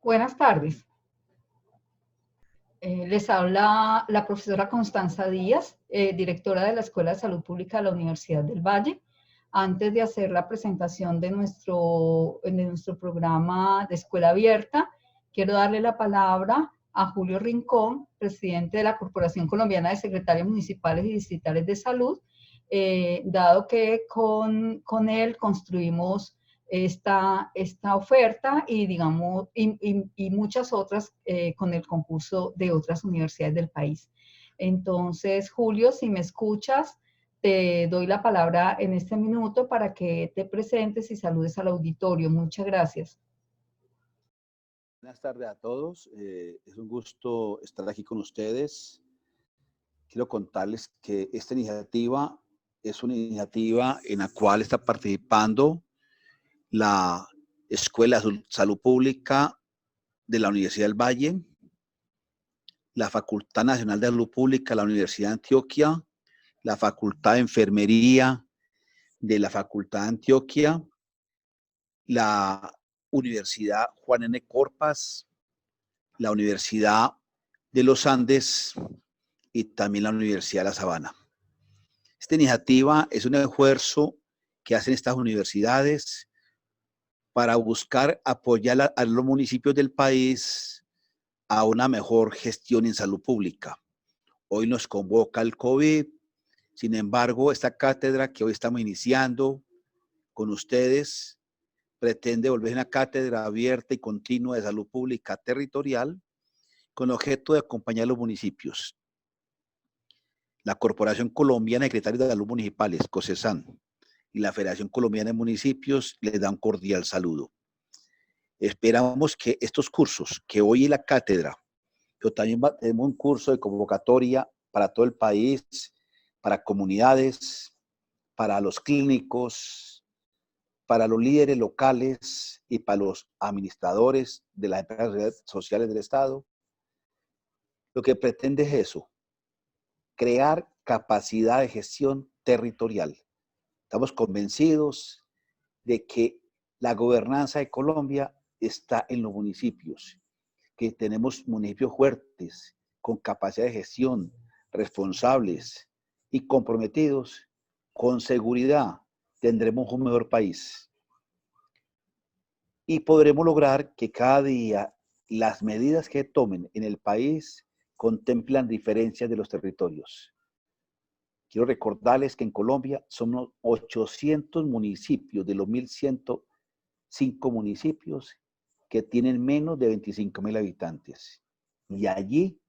Buenas tardes. Les habla la profesora Constanza Díaz, directora de la Escuela de Salud Pública de la Universidad del Valle. Antes de hacer la presentación de nuestro programa de Escuela Abierta, quiero darle la palabra a Julio Rincón, presidente de la Corporación Colombiana de Secretarios Municipales y Distritales de Salud, dado que con él construimos esta oferta y, digamos, y muchas otras con el concurso de otras universidades del país. Entonces, Julio, si me escuchas, te doy la palabra en este minuto para que te presentes y saludes al auditorio. Muchas gracias. Buenas tardes a todos. Es un gusto estar aquí con ustedes. Quiero contarles que esta iniciativa es una iniciativa en la cual está participando la Escuela de Salud Pública de la Universidad del Valle, la Facultad Nacional de Salud Pública de la Universidad de Antioquia, la Facultad de Enfermería de la Facultad de Antioquia, la Universidad Juan N. Corpas, la Universidad de los Andes y también la Universidad de La Sabana. Esta iniciativa es un esfuerzo que hacen estas universidades para buscar apoyar a los municipios del país a una mejor gestión en salud pública. Hoy nos convoca el COVID, sin embargo, esta cátedra que hoy estamos iniciando con ustedes pretende volver una cátedra abierta y continua de salud pública territorial con objeto de acompañar a los municipios. La Corporación Colombiana de Secretarios de Salud Municipales, COSESAN, y la Federación Colombiana de Municipios les dan un cordial saludo. Esperamos que estos cursos, que hoy es la cátedra, pero también tenemos un curso de convocatoria para todo el país, para comunidades, para los clínicos, para los líderes locales y para los administradores de las empresas sociales del Estado. Lo que pretende es eso, crear capacidad de gestión territorial. Estamos convencidos de que la gobernanza de Colombia está en los municipios, que tenemos municipios fuertes, con capacidad de gestión, responsables y comprometidos. Con seguridad tendremos un mejor país. Y podremos lograr que cada día las medidas que tomen en el país contemplan diferencias de los territorios. Quiero recordarles que en Colombia somos 800 municipios de los 1.105 municipios que tienen menos de 25,000 habitantes. Y allí,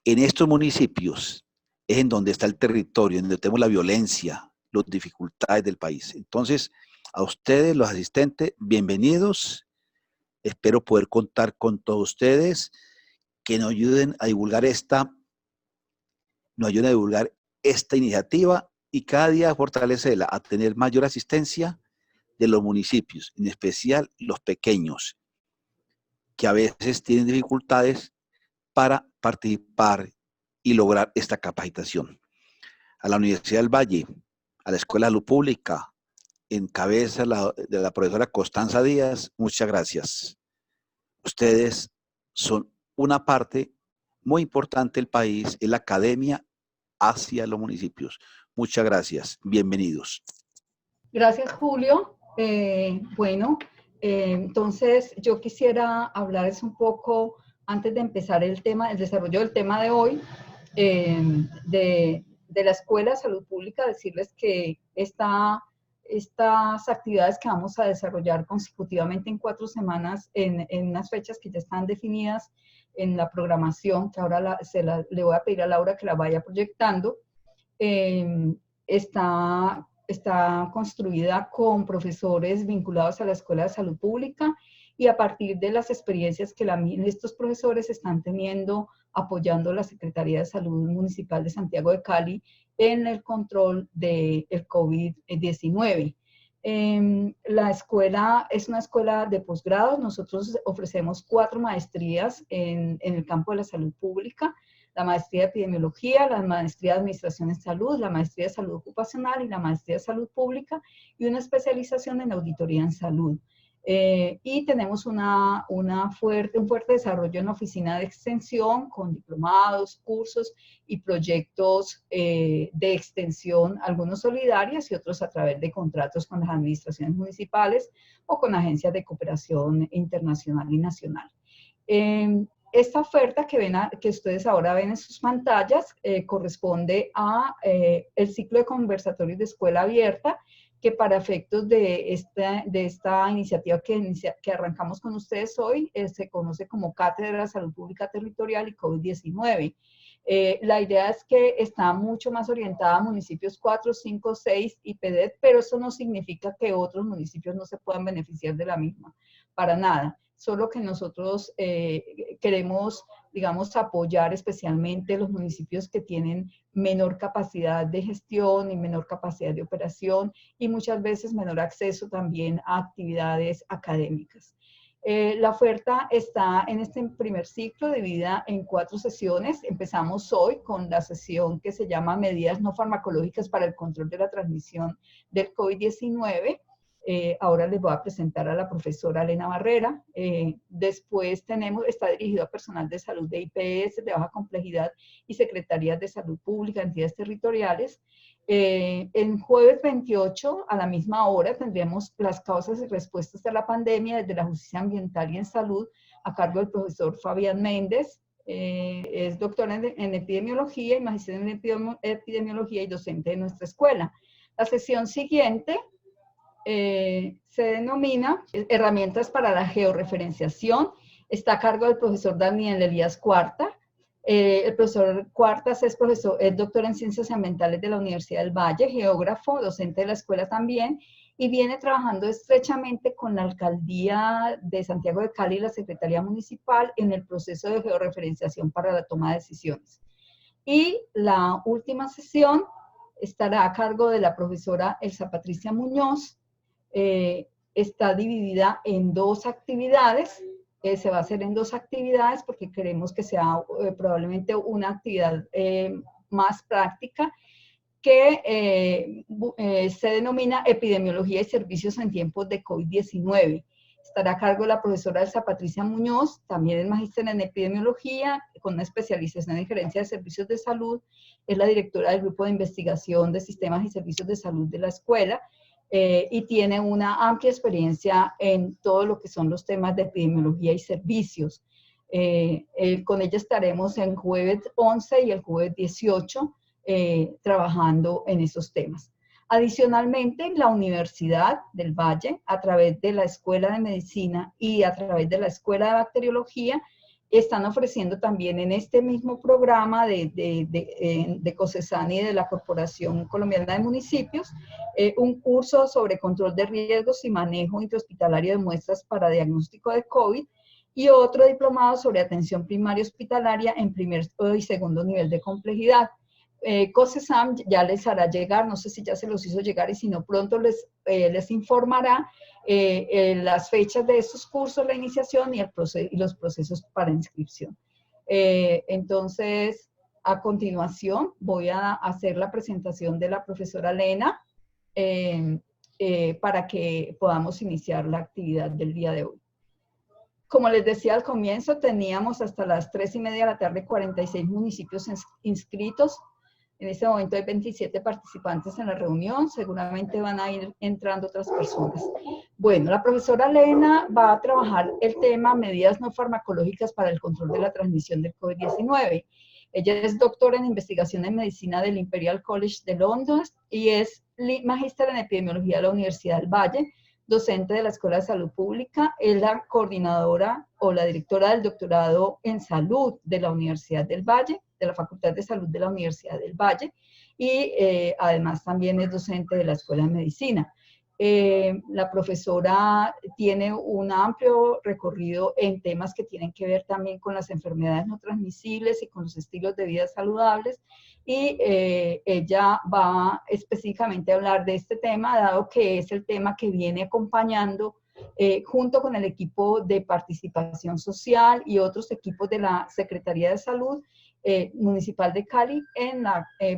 en estos municipios, es en donde está el territorio, en donde tenemos la violencia, las dificultades del país. Entonces, a ustedes, los asistentes, bienvenidos. Espero poder contar con todos ustedes que nos ayuden a divulgar esta iniciativa y cada día fortalecerla, a tener mayor asistencia de los municipios, en especial los pequeños, que a veces tienen dificultades para participar y lograr esta capacitación. A la Universidad del Valle, a la Escuela de Salud Pública, en cabeza de la profesora Constanza Díaz, muchas gracias. Ustedes son una parte muy importante del país, en la academia hacia los municipios. Muchas gracias. Bienvenidos. Gracias, Julio. Entonces yo quisiera hablarles un poco, antes de empezar el desarrollo del tema de hoy, de la Escuela de Salud Pública, decirles que estas actividades que vamos a desarrollar consecutivamente en 4 semanas, en unas fechas que ya están definidas en la programación, que ahora le voy a pedir a Laura que la vaya proyectando, está construida con profesores vinculados a la Escuela de Salud Pública y a partir de las experiencias que estos profesores están teniendo apoyando la Secretaría de Salud Municipal de Santiago de Cali en el control del COVID-19. La escuela es una escuela de posgrado. Nosotros ofrecemos 4 maestrías en el campo de la salud pública. la maestría de epidemiología, la maestría de administración en salud, la maestría de salud ocupacional y la maestría de salud pública y una especialización en auditoría en salud. Y tenemos un fuerte desarrollo en la oficina de extensión con diplomados, cursos y proyectos de extensión, algunos solidarios y otros a través de contratos con las administraciones municipales o con agencias de cooperación internacional y nacional. Esta oferta que ustedes ahora ven en sus pantallas corresponde a el ciclo de conversatorios de escuela abierta, que para efectos de esta iniciativa que arrancamos con ustedes hoy, se conoce como Cátedra de Salud Pública Territorial y COVID-19. La idea es que está mucho más orientada a municipios 4, 5, 6 y PEDET, pero eso no significa que otros municipios no se puedan beneficiar de la misma, para nada. Solo que nosotros queremos, digamos, apoyar especialmente los municipios que tienen menor capacidad de gestión y menor capacidad de operación y muchas veces menor acceso también a actividades académicas. La oferta está en este primer ciclo dividida en 4 sesiones. Empezamos hoy con la sesión que se llama Medidas no farmacológicas para el control de la transmisión del COVID-19. Ahora les voy a presentar a la profesora Elena Barrera. Después está dirigido a personal de salud de IPS de baja complejidad y secretarías de salud pública, entidades territoriales. El jueves 28 a la misma hora tendremos las causas y respuestas a la pandemia desde la justicia ambiental y en salud a cargo del profesor Fabián Méndez. Es doctor en epidemiología y magíster en epidemiología y docente de nuestra escuela. La sesión siguiente se denomina Herramientas para la georreferenciación. Está a cargo del profesor Daniel Elías Cuarta. El profesor Cuartas es doctor en Ciencias Ambientales de la Universidad del Valle, geógrafo, docente de la escuela también, y viene trabajando estrechamente con la Alcaldía de Santiago de Cali y la Secretaría Municipal en el proceso de georreferenciación para la toma de decisiones. Y la última sesión estará a cargo de la profesora Elsa Patricia Muñoz. Está dividida en 2 actividades. Se va a hacer en 2 actividades porque queremos que sea probablemente una actividad más práctica que se denomina Epidemiología y Servicios en tiempos de COVID-19. Estará a cargo la profesora Elsa Patricia Muñoz, también es magíster en epidemiología, con una especialización en gerencia de servicios de salud, es la directora del grupo de investigación de sistemas y servicios de salud de la escuela, y tiene una amplia experiencia en todo lo que son los temas de epidemiología y servicios. Con ella estaremos el jueves 11 y el jueves 18 trabajando en esos temas. Adicionalmente, la Universidad del Valle, a través de la Escuela de Medicina y a través de la Escuela de Bacteriología, están ofreciendo también en este mismo programa de COSESAN y de la Corporación Colombiana de Municipios, un curso sobre control de riesgos y manejo intrahospitalario de muestras para diagnóstico de COVID y otro diplomado sobre atención primaria hospitalaria en primer y segundo nivel de complejidad. COSESAN ya les hará llegar, no sé si ya se los hizo llegar y si no pronto les informará las fechas de estos cursos, la iniciación y los procesos para inscripción. Entonces, a continuación voy a hacer la presentación de la profesora Elena para que podamos iniciar la actividad del día de hoy. Como les decía al comienzo, teníamos hasta las 3:30 de la tarde 46 municipios inscritos. En este momento hay 27 participantes en la reunión, seguramente van a ir entrando otras personas. Bueno, la profesora Elena va a trabajar el tema medidas no farmacológicas para el control de la transmisión del COVID-19. Ella es doctora en investigación en medicina del Imperial College de Londres y es magíster en epidemiología de la Universidad del Valle, docente de la Escuela de Salud Pública, es la coordinadora o la directora del doctorado en salud de la Universidad del Valle, de la Facultad de Salud de la Universidad del Valle, y además también es docente de la Escuela de Medicina. La profesora tiene un amplio recorrido en temas que tienen que ver también con las enfermedades no transmisibles y con los estilos de vida saludables, y ella va específicamente a hablar de este tema, dado que es el tema que viene acompañando junto con el equipo de participación social y otros equipos de la Secretaría de Salud, municipal de Cali,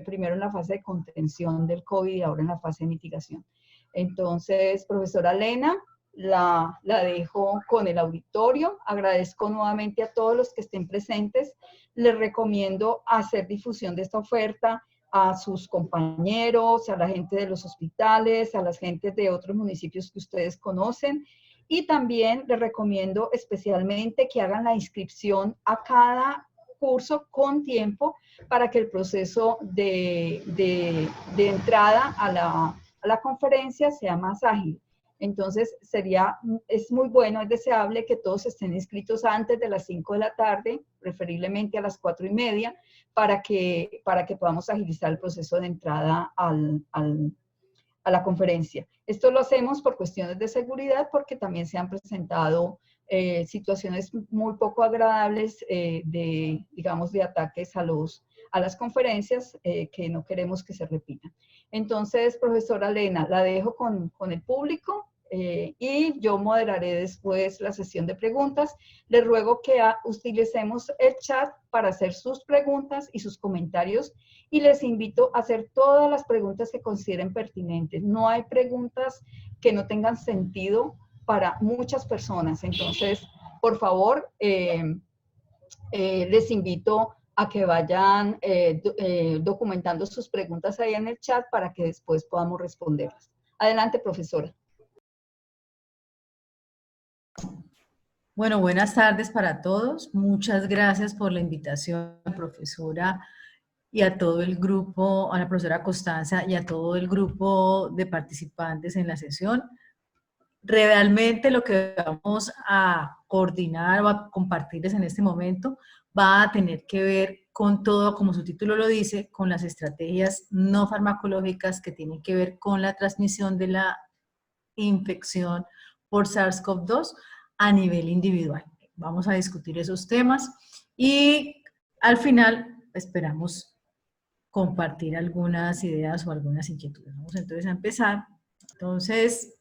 primero en la fase de contención del COVID y ahora en la fase de mitigación. Entonces, profesora Lena, la dejo con el auditorio. Agradezco nuevamente a todos los que estén presentes. Les recomiendo hacer difusión de esta oferta a sus compañeros, a la gente de los hospitales, a las gentes de otros municipios que ustedes conocen. Y también les recomiendo especialmente que hagan la inscripción a cada curso con tiempo para que el proceso de entrada a la conferencia sea más ágil. Entonces, es muy bueno, es deseable que todos estén inscritos antes de las 5 de la tarde, preferiblemente a las 4:30, para que podamos agilizar el proceso de entrada a la conferencia. Esto lo hacemos por cuestiones de seguridad, porque también se han presentado situaciones muy poco agradables digamos, de ataques a las conferencias que no queremos que se repitan. Entonces, profesora Lena, la dejo con el público y yo moderaré después la sesión de preguntas. Les ruego que utilicemos el chat para hacer sus preguntas y sus comentarios y les invito a hacer todas las preguntas que consideren pertinentes. No hay preguntas que no tengan sentido para muchas personas. Entonces, por favor, les invito a que vayan documentando sus preguntas ahí en el chat para que después podamos responderlas. Adelante, profesora. Bueno, buenas tardes para todos. Muchas gracias por la invitación, profesora, y a todo el grupo, a la profesora Constanza y a todo el grupo de participantes en la sesión. Realmente lo que vamos a coordinar o a compartirles en este momento va a tener que ver con todo, como su título lo dice, con las estrategias no farmacológicas que tienen que ver con la transmisión de la infección por SARS-CoV-2 a nivel individual. Vamos a discutir esos temas y al final esperamos compartir algunas ideas o algunas inquietudes. Vamos entonces a empezar. Entonces,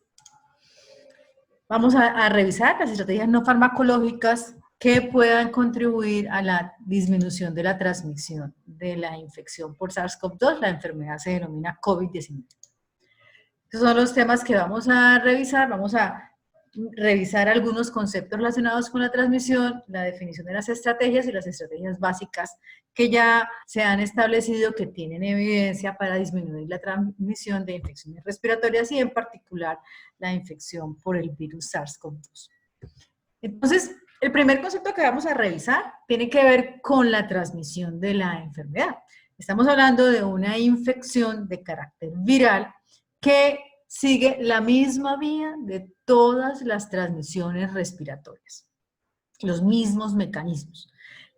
vamos a revisar las estrategias no farmacológicas que puedan contribuir a la disminución de la transmisión de la infección por SARS-CoV-2. La enfermedad se denomina COVID-19. Estos son los temas que vamos a revisar. Vamos a revisar algunos conceptos relacionados con la transmisión, la definición de las estrategias y las estrategias básicas que ya se han establecido que tienen evidencia para disminuir la transmisión de infecciones respiratorias y en particular la infección por el virus SARS-CoV-2. Entonces, el primer concepto que vamos a revisar tiene que ver con la transmisión de la enfermedad. Estamos hablando de una infección de carácter viral que sigue la misma vía de todas las transmisiones respiratorias, los mismos mecanismos.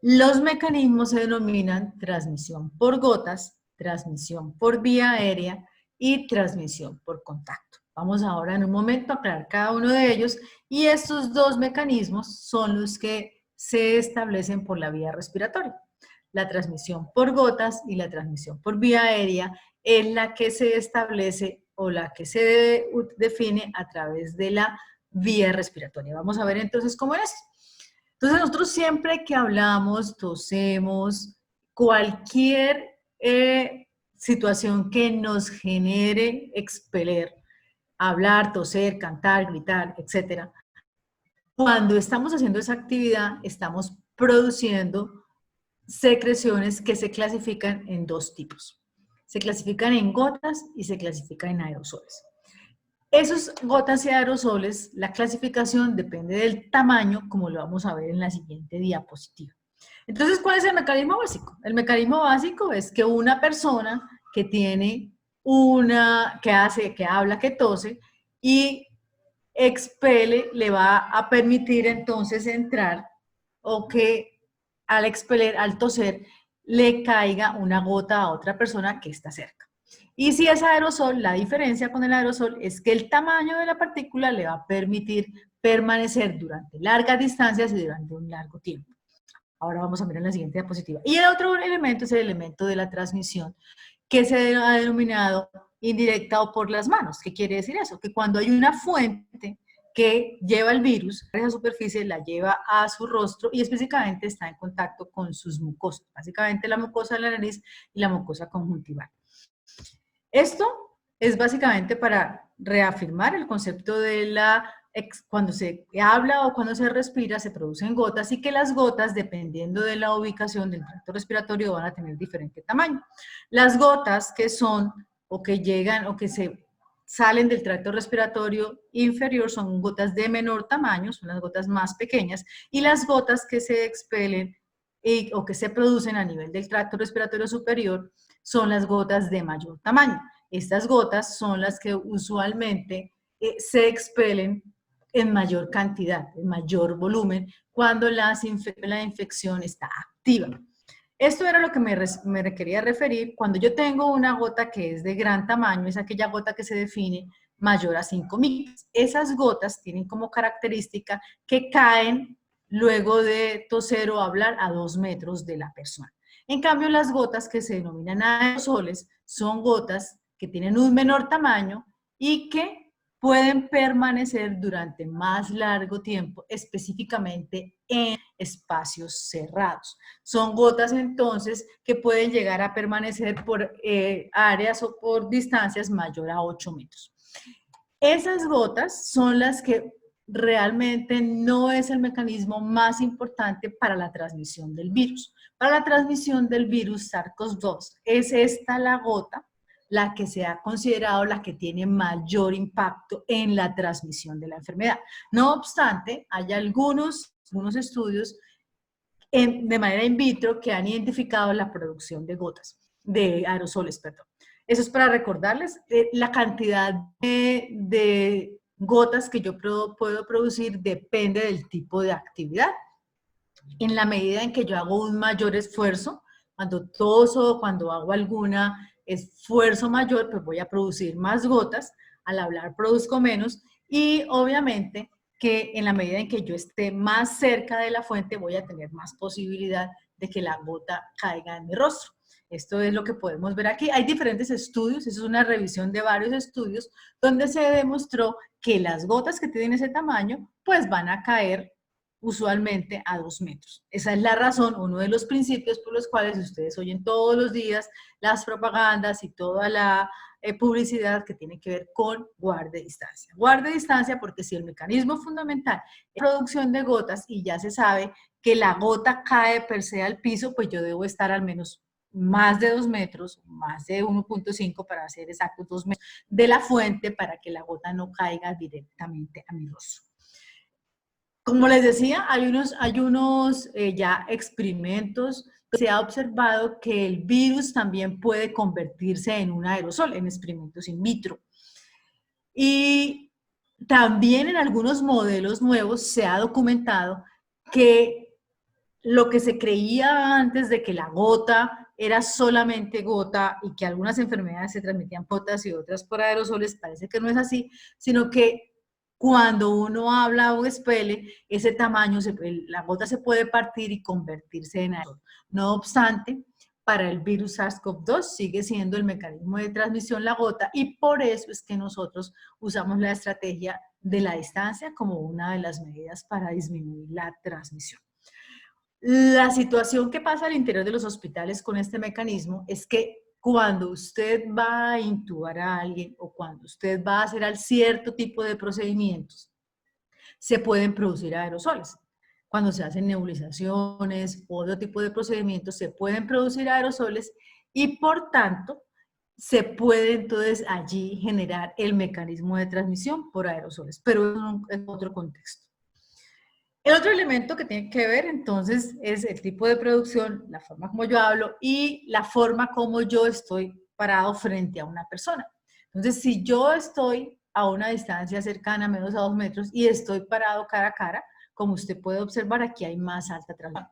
Los mecanismos se denominan transmisión por gotas, transmisión por vía aérea y transmisión por contacto. Vamos ahora en un momento a aclarar cada uno de ellos y estos dos mecanismos son los que se establecen por la vía respiratoria. La transmisión por gotas y la transmisión por vía aérea es la que se establece o la que se define a través de la vía respiratoria. Vamos a ver entonces cómo es. Entonces nosotros siempre que hablamos, tosemos, cualquier situación que nos genere expeler, hablar, toser, cantar, gritar, etc. Cuando estamos haciendo esa actividad, estamos produciendo secreciones que se clasifican en dos tipos. Se clasifican en gotas y se clasifican en aerosoles. Esos gotas y aerosoles, la clasificación depende del tamaño, como lo vamos a ver en la siguiente diapositiva. Entonces, ¿cuál es el mecanismo básico? El mecanismo básico es que una persona que tiene que habla, que tose y expele, le va a permitir entonces entrar o que al expeler, al toser, le caiga una gota a otra persona que está cerca. Y si es aerosol, la diferencia con el aerosol es que el tamaño de la partícula le va a permitir permanecer durante largas distancias y durante un largo tiempo. Ahora vamos a mirar la siguiente diapositiva. Y el otro elemento es el elemento de la transmisión, que se ha denominado indirecta o por las manos. ¿Qué quiere decir eso? Que cuando hay una fuente que lleva el virus, esa superficie la lleva a su rostro y específicamente está en contacto con sus mucosas, básicamente la mucosa de la nariz y la mucosa conjuntival. Esto es básicamente para reafirmar el concepto de cuando se habla o cuando se respira se producen gotas y que las gotas, dependiendo de la ubicación del tracto respiratorio, van a tener diferente tamaño. Las gotas que son o que llegan o que se salen del tracto respiratorio inferior son gotas de menor tamaño, son las gotas más pequeñas, y las gotas que se expelen o que se producen a nivel del tracto respiratorio superior son las gotas de mayor tamaño. Estas gotas son las que usualmente se expelen en mayor cantidad, en mayor volumen, cuando la infección está activa. Esto era lo que me quería referir. Cuando yo tengo una gota que es de gran tamaño, es aquella gota que se define mayor a 5 micras. Esas gotas tienen como característica que caen luego de toser o hablar a 2 metros de la persona. En cambio, las gotas que se denominan aerosoles son gotas que tienen un menor tamaño y que pueden permanecer durante más largo tiempo, específicamente en espacios cerrados. Son gotas entonces que pueden llegar a permanecer por áreas o por distancias mayor a 8 metros. Esas gotas son las que realmente no es el mecanismo más importante para la transmisión del virus. Para la transmisión del virus SARS-CoV-2 es esta la gota la que se ha considerado la que tiene mayor impacto en la transmisión de la enfermedad. No obstante, hay algunos estudios de manera in vitro que han identificado la producción de gotas, de aerosoles, perdón. Eso es para recordarles la cantidad de gotas que yo puedo producir depende del tipo de actividad. En la medida en que yo hago un mayor esfuerzo, cuando toso, cuando hago algún esfuerzo mayor, pues voy a producir más gotas, al hablar produzco menos y obviamente que en la medida en que yo esté más cerca de la fuente voy a tener más posibilidad de que la gota caiga en mi rostro. Esto es lo que podemos ver aquí. Hay diferentes estudios, eso es una revisión de varios estudios, donde se demostró que las gotas que tienen ese tamaño, pues van a caer usualmente a 2 metros. Esa es la razón, uno de los principios por los cuales ustedes oyen todos los días las propagandas y toda la publicidad que tiene que ver con guarde distancia. Guarde distancia porque si el mecanismo fundamental es la producción de gotas y ya se sabe que la gota cae per se al piso, pues yo debo estar al menos más de 2 metros, más de 1.5 para ser exactos 2 metros de la fuente para que la gota no caiga directamente a mi rostro. Como les decía, hay unos ya experimentos. Se ha observado que el virus también puede convertirse en un aerosol en experimentos in vitro. Y también en algunos modelos nuevos se ha documentado que lo que se creía antes de que la gota era solamente gota y que algunas enfermedades se transmitían por gotas y otras por aerosoles, parece que no es así, sino que cuando uno habla o expele, ese tamaño, la gota se puede partir y convertirse en aerosol. No obstante, para el virus SARS-CoV-2 sigue siendo el mecanismo de transmisión la gota y por eso es que nosotros usamos la estrategia de la distancia como una de las medidas para disminuir la transmisión. La situación que pasa al interior de los hospitales con este mecanismo es que cuando usted va a intubar a alguien o cuando usted va a hacer cierto tipo de procedimientos, se pueden producir aerosoles. Cuando se hacen nebulizaciones o otro tipo de procedimientos, se pueden producir aerosoles y por tanto, se puede entonces allí generar el mecanismo de transmisión por aerosoles, pero en otro contexto. El otro elemento que tiene que ver entonces es el tipo de producción, la forma como yo hablo y la forma como yo estoy parado frente a una persona. Entonces, si yo estoy a una distancia cercana, menos a 2 metros, y estoy parado cara a cara, como usted puede observar, aquí hay más alta transmisión.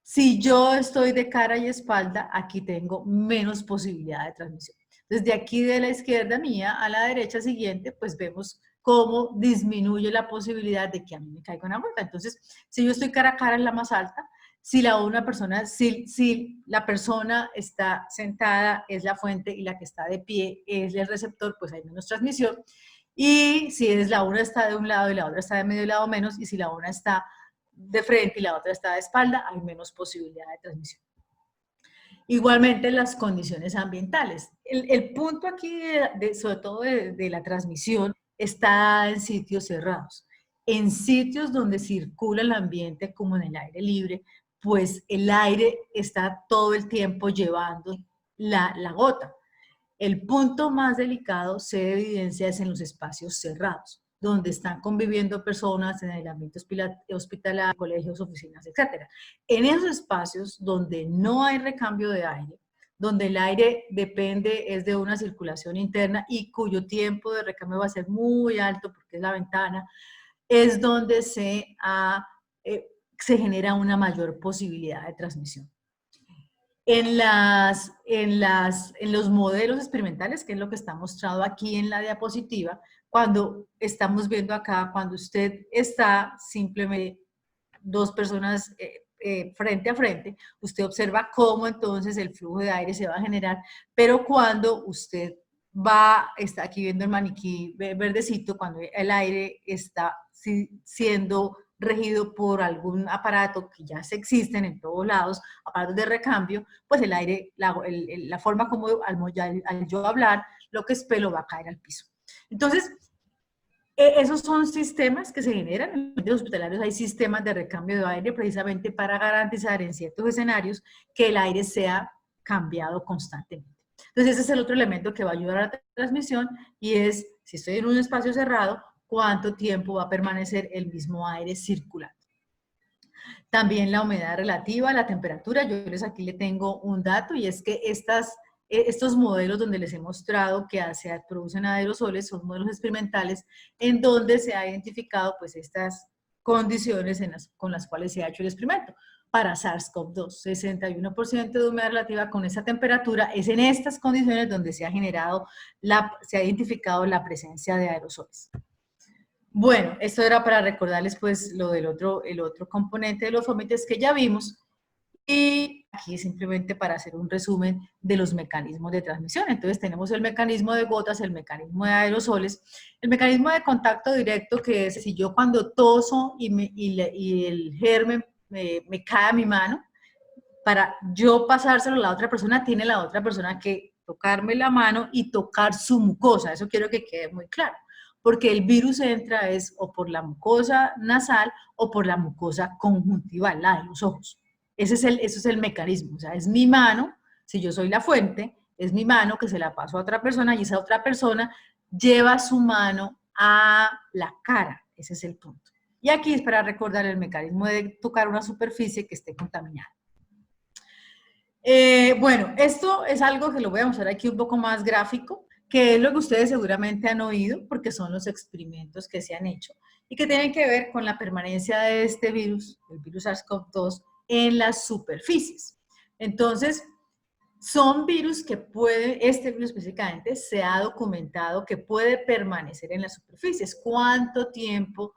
Si yo estoy de cara y espalda, aquí tengo menos posibilidad de transmisión. Desde aquí de la izquierda mía a la derecha siguiente, pues vemos cómo disminuye la posibilidad de que a mí me caiga una gota. Entonces, si yo estoy cara a cara es la más alta, si la persona está sentada es la fuente y la que está de pie es el receptor, pues hay menos transmisión. Y si es la una está de un lado y la otra está de medio lado menos, y si la una está de frente y la otra está de espalda, hay menos posibilidad de transmisión. Igualmente las condiciones ambientales. El punto aquí, sobre todo de la transmisión, está en sitios cerrados. En sitios donde circula el ambiente, como en el aire libre, pues el aire está todo el tiempo llevando la gota. El punto más delicado se evidencia es en los espacios cerrados, donde están conviviendo personas en el ambiente hospitalario, colegios, oficinas, etc. En esos espacios donde no hay recambio de aire, donde el aire depende es de una circulación interna y cuyo tiempo de recambio va a ser muy alto porque es la ventana, es donde se genera una mayor posibilidad de transmisión. En los modelos experimentales, que es lo que está mostrado aquí en la diapositiva, cuando estamos viendo acá, cuando usted está simplemente dos personas frente a frente, usted observa cómo entonces el flujo de aire se va a generar, pero cuando usted está aquí viendo el maniquí verdecito, cuando el aire está siendo regido por algún aparato que ya se existen en todos lados, aparatos de recambio, pues el aire, la forma como al yo hablar, lo que espero va a caer al piso. Entonces, esos son sistemas que se generan. En los hospitalarios hay sistemas de recambio de aire precisamente para garantizar en ciertos escenarios que el aire sea cambiado constantemente. Entonces, ese es el otro elemento que va a ayudar a la transmisión y es, si estoy en un espacio cerrado, cuánto tiempo va a permanecer el mismo aire circulando. También la humedad relativa, la temperatura. Yo aquí le tengo un dato y es que estos modelos donde les he mostrado que se producen aerosoles son modelos experimentales en donde se ha identificado pues estas condiciones con las cuales se ha hecho el experimento. Para SARS-CoV-2, 61% de humedad relativa con esa temperatura, es en estas condiciones donde se ha identificado la presencia de aerosoles. Bueno, esto era para recordarles pues el otro componente de los fomites que ya vimos. Y aquí simplemente para hacer un resumen de los mecanismos de transmisión. Entonces tenemos el mecanismo de gotas, el mecanismo de aerosoles, el mecanismo de contacto directo, que es si yo cuando toso y el germen me cae a mi mano, para yo pasárselo a la otra persona, tiene la otra persona que tocarme la mano y tocar su mucosa. Eso quiero que quede muy claro, porque el virus entra es o por la mucosa nasal o por la mucosa conjuntival, la de los ojos. Eso es el mecanismo, o sea, es mi mano, si yo soy la fuente, es mi mano que se la paso a otra persona y esa otra persona lleva su mano a la cara. Ese es el punto. Y aquí es para recordar el mecanismo de tocar una superficie que esté contaminada. Bueno, esto es algo que lo voy a mostrar aquí un poco más gráfico, que es lo que ustedes seguramente han oído, porque son los experimentos que se han hecho, y que tienen que ver con la permanencia de este virus, el virus SARS-CoV-2, en las superficies. Entonces, son virus que este virus específicamente se ha documentado que puede permanecer en las superficies. ¿Cuánto tiempo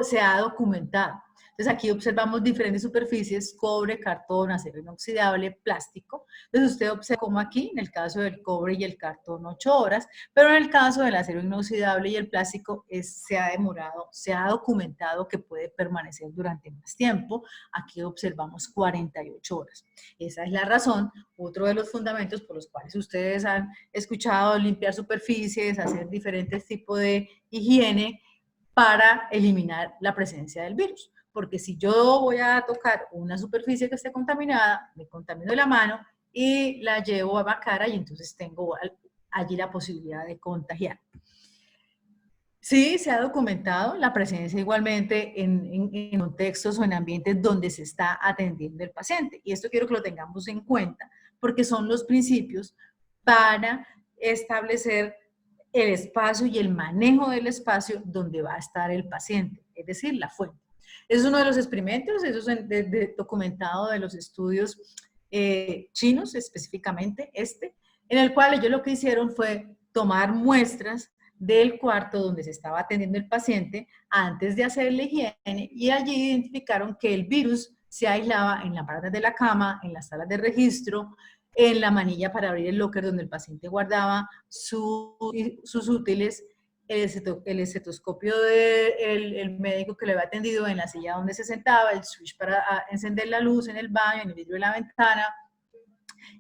se ha documentado? Entonces aquí observamos diferentes superficies: cobre, cartón, acero inoxidable, plástico. Entonces usted observa como aquí, en el caso del cobre y el cartón, 8 horas, pero en el caso del acero inoxidable y el plástico se ha documentado que puede permanecer durante más tiempo. Aquí observamos 48 horas. Esa es la razón, otro de los fundamentos por los cuales ustedes han escuchado limpiar superficies, hacer diferentes tipos de higiene para eliminar la presencia del virus. Porque si yo voy a tocar una superficie que esté contaminada, me contamino la mano y la llevo a la cara y entonces tengo allí la posibilidad de contagiar. Sí, se ha documentado la presencia igualmente en contextos o en ambientes donde se está atendiendo el paciente. Y esto quiero que lo tengamos en cuenta porque son los principios para establecer el espacio y el manejo del espacio donde va a estar el paciente, es decir, la fuente. Es uno de los experimentos, eso es documentado de los estudios chinos, específicamente en el cual ellos lo que hicieron fue tomar muestras del cuarto donde se estaba atendiendo el paciente antes de hacer la higiene y allí identificaron que el virus se aislaba en la parte de la cama, en las salas de registro, en la manilla para abrir el locker donde el paciente guardaba sus útiles el estetoscopio del médico que le había atendido en la silla donde se sentaba, el switch para encender la luz en el baño, en el vidrio de la ventana,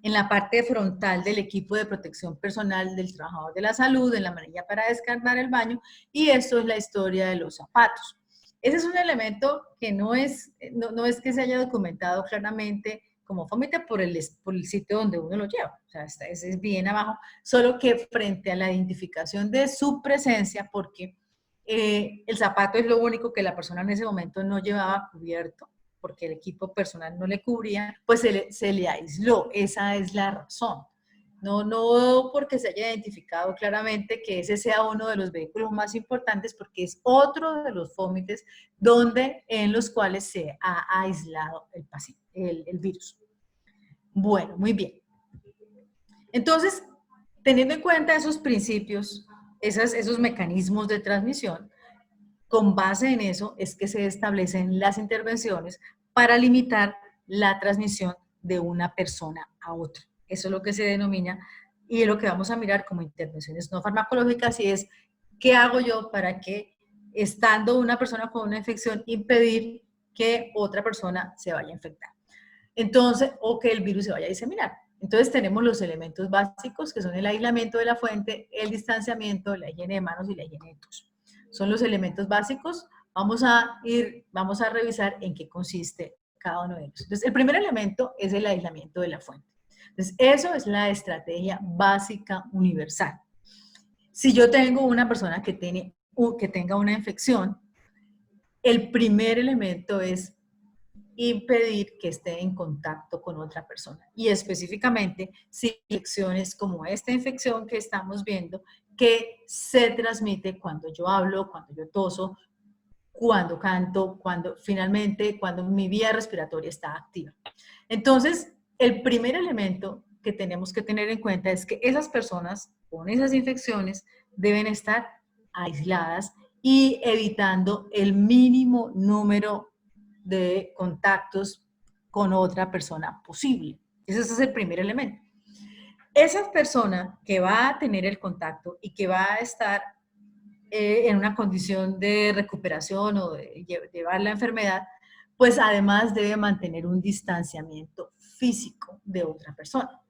en la parte frontal del equipo de protección personal del trabajador de la salud, en la manilla para descargar el baño, y esto es la historia de los zapatos. Ese es un elemento que no es que se haya documentado claramente como fomite por el sitio donde uno lo lleva, o sea, ese es bien abajo, solo que frente a la identificación de su presencia, porque el zapato es lo único que la persona en ese momento no llevaba cubierto, porque el equipo personal no le cubría, pues se le aisló. Esa es la razón. No porque se haya identificado claramente que ese sea uno de los vehículos más importantes, porque es otro de los fómites en los cuales se ha aislado el virus. Bueno, muy bien. Entonces, teniendo en cuenta esos principios, esos mecanismos de transmisión, con base en eso es que se establecen las intervenciones para limitar la transmisión de una persona a otra. Eso es lo que se denomina y es lo que vamos a mirar como intervenciones no farmacológicas, y es ¿qué hago yo para que, estando una persona con una infección, impedir que otra persona se vaya a infectar? Entonces, o que el virus se vaya a diseminar. Entonces tenemos los elementos básicos que son el aislamiento de la fuente, el distanciamiento, la higiene de manos y la higiene de tos. Son los elementos básicos. Vamos a revisar en qué consiste cada uno de ellos. Entonces, el primer elemento es el aislamiento de la fuente. Entonces, eso es la estrategia básica universal. Si yo tengo una persona que tenga una infección, el primer elemento es impedir que esté en contacto con otra persona. Y específicamente, si infecciones como esta infección que estamos viendo, que se transmite cuando yo hablo, cuando yo toso, cuando canto, cuando mi vía respiratoria está activa. Entonces, el primer elemento que tenemos que tener en cuenta es que esas personas con esas infecciones deben estar aisladas y evitando el mínimo número de contactos con otra persona posible. Ese es el primer elemento. Esa persona que va a tener el contacto y que va a estar en una condición de recuperación o de llevar la enfermedad, pues además debe mantener un distanciamiento físico de otra persona.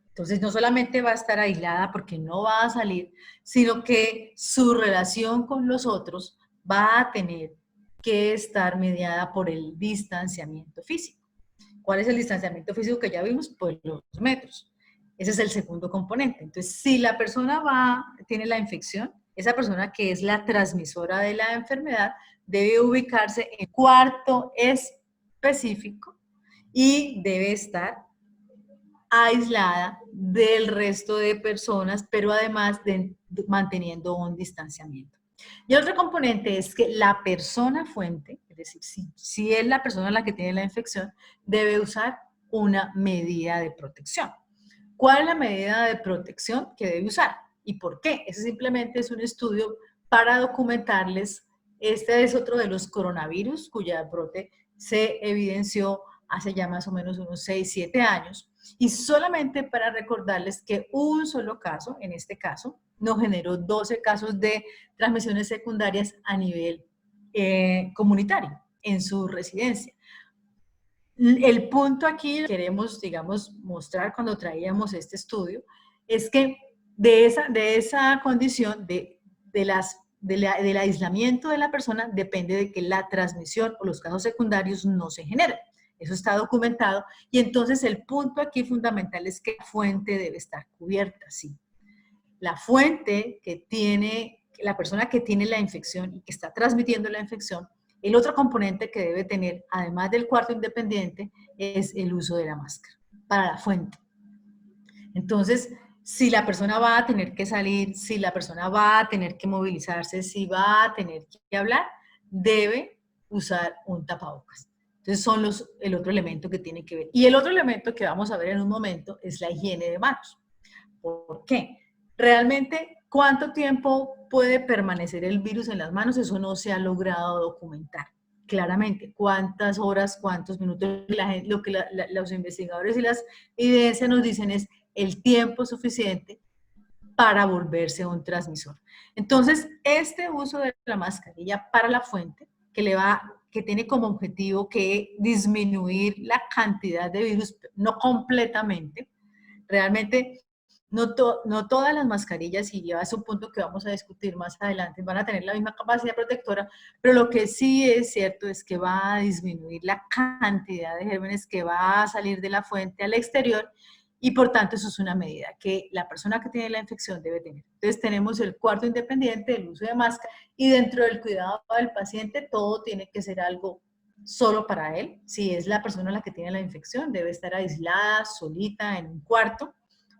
Entonces no solamente va a estar aislada porque no va a salir, sino que su relación con los otros va a tener que estar mediada por el distanciamiento físico. ¿Cuál es el distanciamiento físico que ya vimos? Pues los 2 metros. Ese es el segundo componente. Entonces, si la persona tiene la infección, esa persona que es la transmisora de la enfermedad debe ubicarse en cuarto específico y debe estar aislada del resto de personas, pero además manteniendo un distanciamiento. Y el otro componente es que la persona fuente, es decir, si es la persona la que tiene la infección, debe usar una medida de protección. ¿Cuál es la medida de protección que debe usar? ¿Y por qué? Ese simplemente es un estudio para documentarles. Este es otro de los coronavirus cuya brote se evidenció hace ya más o menos unos 6, 7 años. Y solamente para recordarles que un solo caso, en este caso, nos generó 12 casos de transmisiones secundarias a nivel comunitario en su residencia. El punto aquí que queremos, digamos, mostrar cuando traíamos este estudio es que de esa condición del aislamiento de la persona depende de que la transmisión o los casos secundarios no se generen. Eso está documentado. Y entonces el punto aquí fundamental es que la fuente debe estar cubierta, sí. La fuente que tiene, la persona que tiene la infección y que está transmitiendo la infección, el otro componente que debe tener, además del cuarto independiente, es el uso de la máscara para la fuente. Entonces, si la persona va a tener que salir, si la persona va a tener que movilizarse, si va a tener que hablar, debe usar un tapabocas. Entonces son el otro elemento que tiene que ver. Y el otro elemento que vamos a ver en un momento es la higiene de manos. ¿Por qué? Realmente, ¿cuánto tiempo puede permanecer el virus en las manos? Eso no se ha logrado documentar claramente. ¿Cuántas horas, cuántos minutos? Lo que los investigadores y las evidencias nos dicen es el tiempo suficiente para volverse un transmisor. Entonces, este uso de la mascarilla para la fuente, que tiene como objetivo que disminuir la cantidad de virus, no completamente, realmente no todas las mascarillas, y ya es un punto que vamos a discutir más adelante, van a tener la misma capacidad protectora, pero lo que sí es cierto es que va a disminuir la cantidad de gérmenes que va a salir de la fuente al exterior, y por tanto eso es una medida que la persona que tiene la infección debe tener. Entonces tenemos el cuarto independiente, el uso de máscara, y dentro del cuidado del paciente todo tiene que ser algo solo para él. Si es la persona la que tiene la infección, debe estar aislada, solita, en un cuarto,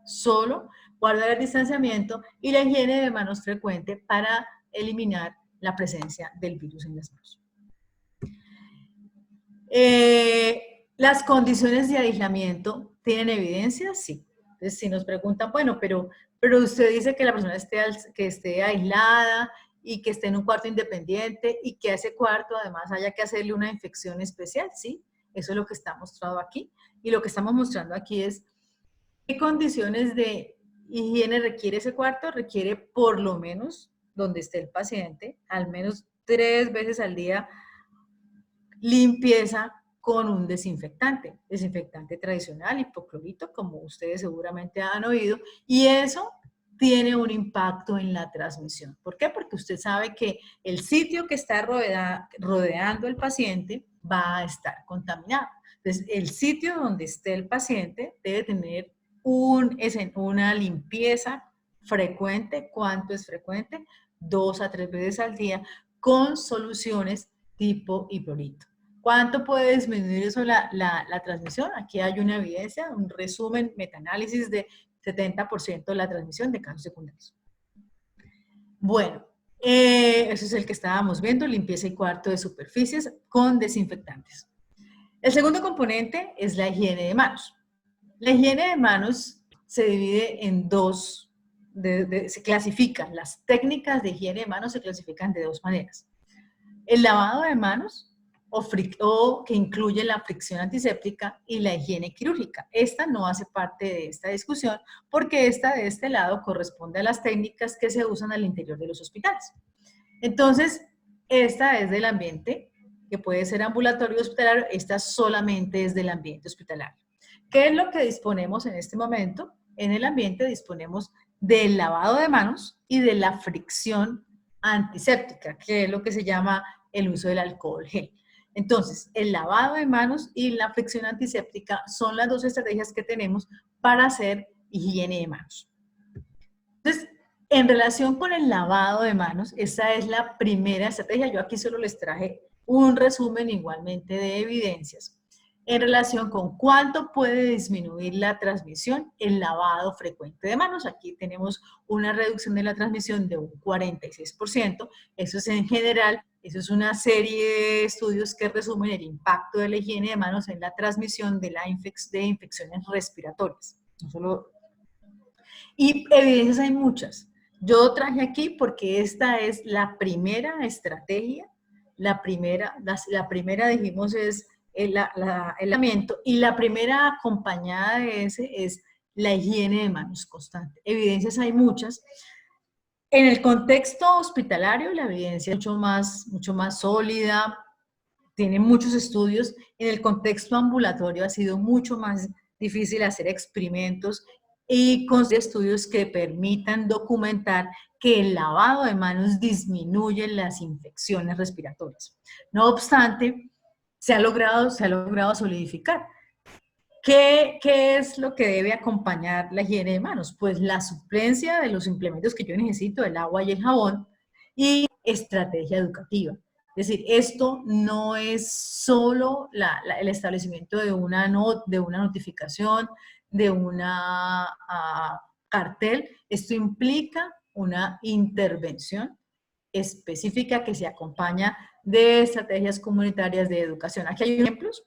solo, guardar el distanciamiento y la higiene de manos frecuente para eliminar la presencia del virus en las manos. Las condiciones de aislamiento, ¿tienen evidencia? Sí. Entonces, si nos preguntan, bueno, pero usted dice que la persona esté aislada y que esté en un cuarto independiente y que a ese cuarto además haya que hacerle una infección especial, sí, eso es lo que está mostrado aquí. Y lo que estamos mostrando aquí es qué condiciones de higiene requiere ese cuarto. Requiere por lo menos, donde esté el paciente, al menos 3 veces al día, limpieza con un desinfectante tradicional, hipoclorito, como ustedes seguramente han oído, y eso tiene un impacto en la transmisión. ¿Por qué? Porque usted sabe que el sitio que está rodeando el paciente va a estar contaminado. Entonces, el sitio donde esté el paciente debe tener una limpieza frecuente. ¿Cuánto es frecuente? 2 a 3 veces al día con soluciones tipo hipoclorito. ¿Cuánto puede disminuir eso la transmisión? Aquí hay una evidencia, un resumen, metaanálisis de 70% de la transmisión de casos secundarios. Bueno, ese es el que estábamos viendo, limpieza y cuarto de superficies con desinfectantes. El segundo componente es la higiene de manos. La higiene de manos se divide en dos, se clasifican, las técnicas de higiene de manos se clasifican de 2 maneras. El lavado de manos, o que incluye la fricción antiséptica, y la higiene quirúrgica. Esta no hace parte de esta discusión porque esta de este lado corresponde a las técnicas que se usan al interior de los hospitales. Entonces, esta es del ambiente, que puede ser ambulatorio o hospitalario, esta solamente es del ambiente hospitalario. ¿Qué es lo que disponemos en este momento? En el ambiente disponemos del lavado de manos y de la fricción antiséptica, que es lo que se llama el uso del alcohol gel. Entonces, el lavado de manos y la fricción antiséptica son las 2 estrategias que tenemos para hacer higiene de manos. Entonces, en relación con el lavado de manos, esa es la primera estrategia. Yo aquí solo les traje un resumen igualmente de evidencias. En relación con cuánto puede disminuir la transmisión, el lavado frecuente de manos. Aquí tenemos una reducción de la transmisión de un 46%. Eso es en general, eso es una serie de estudios que resumen el impacto de la higiene de manos en la transmisión de infecciones respiratorias. No solo... Y evidencias hay muchas. Yo traje aquí porque esta es la primera estrategia. La primera dijimos es el aislamiento, y la primera acompañada de ese es la higiene de manos constante. Evidencias hay muchas. En el contexto hospitalario la evidencia es mucho más sólida, tiene muchos estudios. En el contexto ambulatorio ha sido mucho más difícil hacer experimentos y con estudios que permitan documentar que el lavado de manos disminuye las infecciones respiratorias. No obstante, se ha logrado solidificar. ¿Qué es lo que debe acompañar la higiene de manos? Pues la suplencia de los implementos que yo necesito, el agua y el jabón, y estrategia educativa. Es decir, esto no es solo el establecimiento de una notificación, de una cartel. Esto implica una intervención específica que se acompaña de estrategias comunitarias de educación. Aquí hay ejemplos.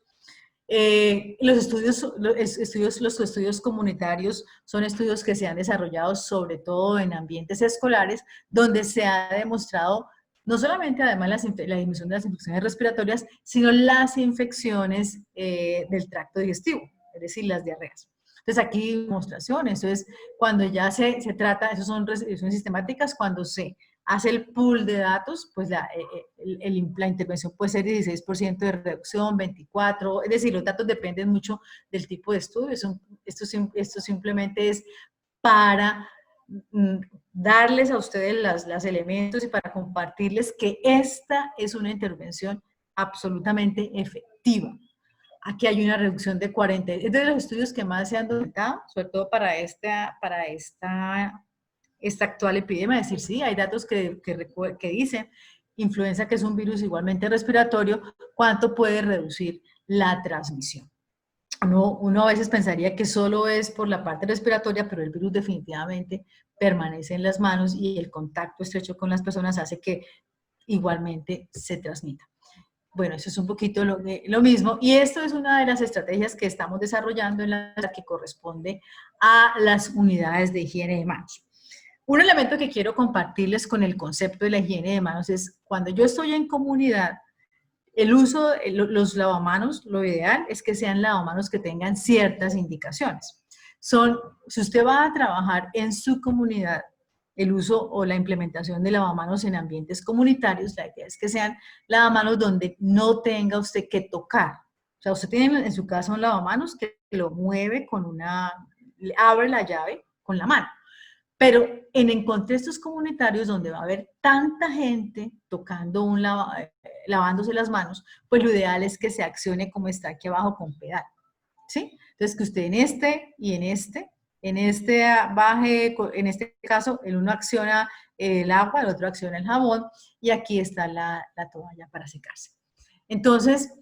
Los estudios comunitarios son estudios que se han desarrollado sobre todo en ambientes escolares, donde se ha demostrado no solamente además la disminución de las infecciones respiratorias, sino las infecciones del tracto digestivo, es decir, las diarreas. Entonces aquí demostraciones, entonces cuando ya se trata, esas son restricciones sistemáticas, cuando se hace el pool de datos, pues la intervención puede ser 16% de reducción, 24%, es decir, los datos dependen mucho del tipo de estudio, esto simplemente es para darles a ustedes los elementos y para compartirles que esta es una intervención absolutamente efectiva. Aquí hay una reducción de 40, es de los estudios que más se han documentado, sobre todo para esta actual epidemia, es decir, sí, hay datos que dicen influenza, que es un virus igualmente respiratorio, cuánto puede reducir la transmisión. Uno a veces pensaría que solo es por la parte respiratoria, pero el virus definitivamente permanece en las manos y el contacto estrecho con las personas hace que igualmente se transmita. Bueno, eso es un poquito lo mismo, y esto es una de las estrategias que estamos desarrollando en la que corresponde a las unidades de higiene de manos. Un elemento que quiero compartirles con el concepto de la higiene de manos es cuando yo estoy en comunidad, el uso de los lavamanos, lo ideal es que sean lavamanos que tengan ciertas indicaciones. Si usted va a trabajar en su comunidad, el uso o la implementación de lavamanos en ambientes comunitarios, la idea es que sean lavamanos donde no tenga usted que tocar. O sea, usted tiene en su casa un lavamanos que lo mueve abre la llave con la mano. Pero en contextos comunitarios donde va a haber tanta gente tocando lavándose las manos, pues lo ideal es que se accione como está aquí abajo con pedal, ¿sí? Entonces que usted en este caso el uno acciona el agua, el otro acciona el jabón y aquí está la toalla para secarse. Entonces,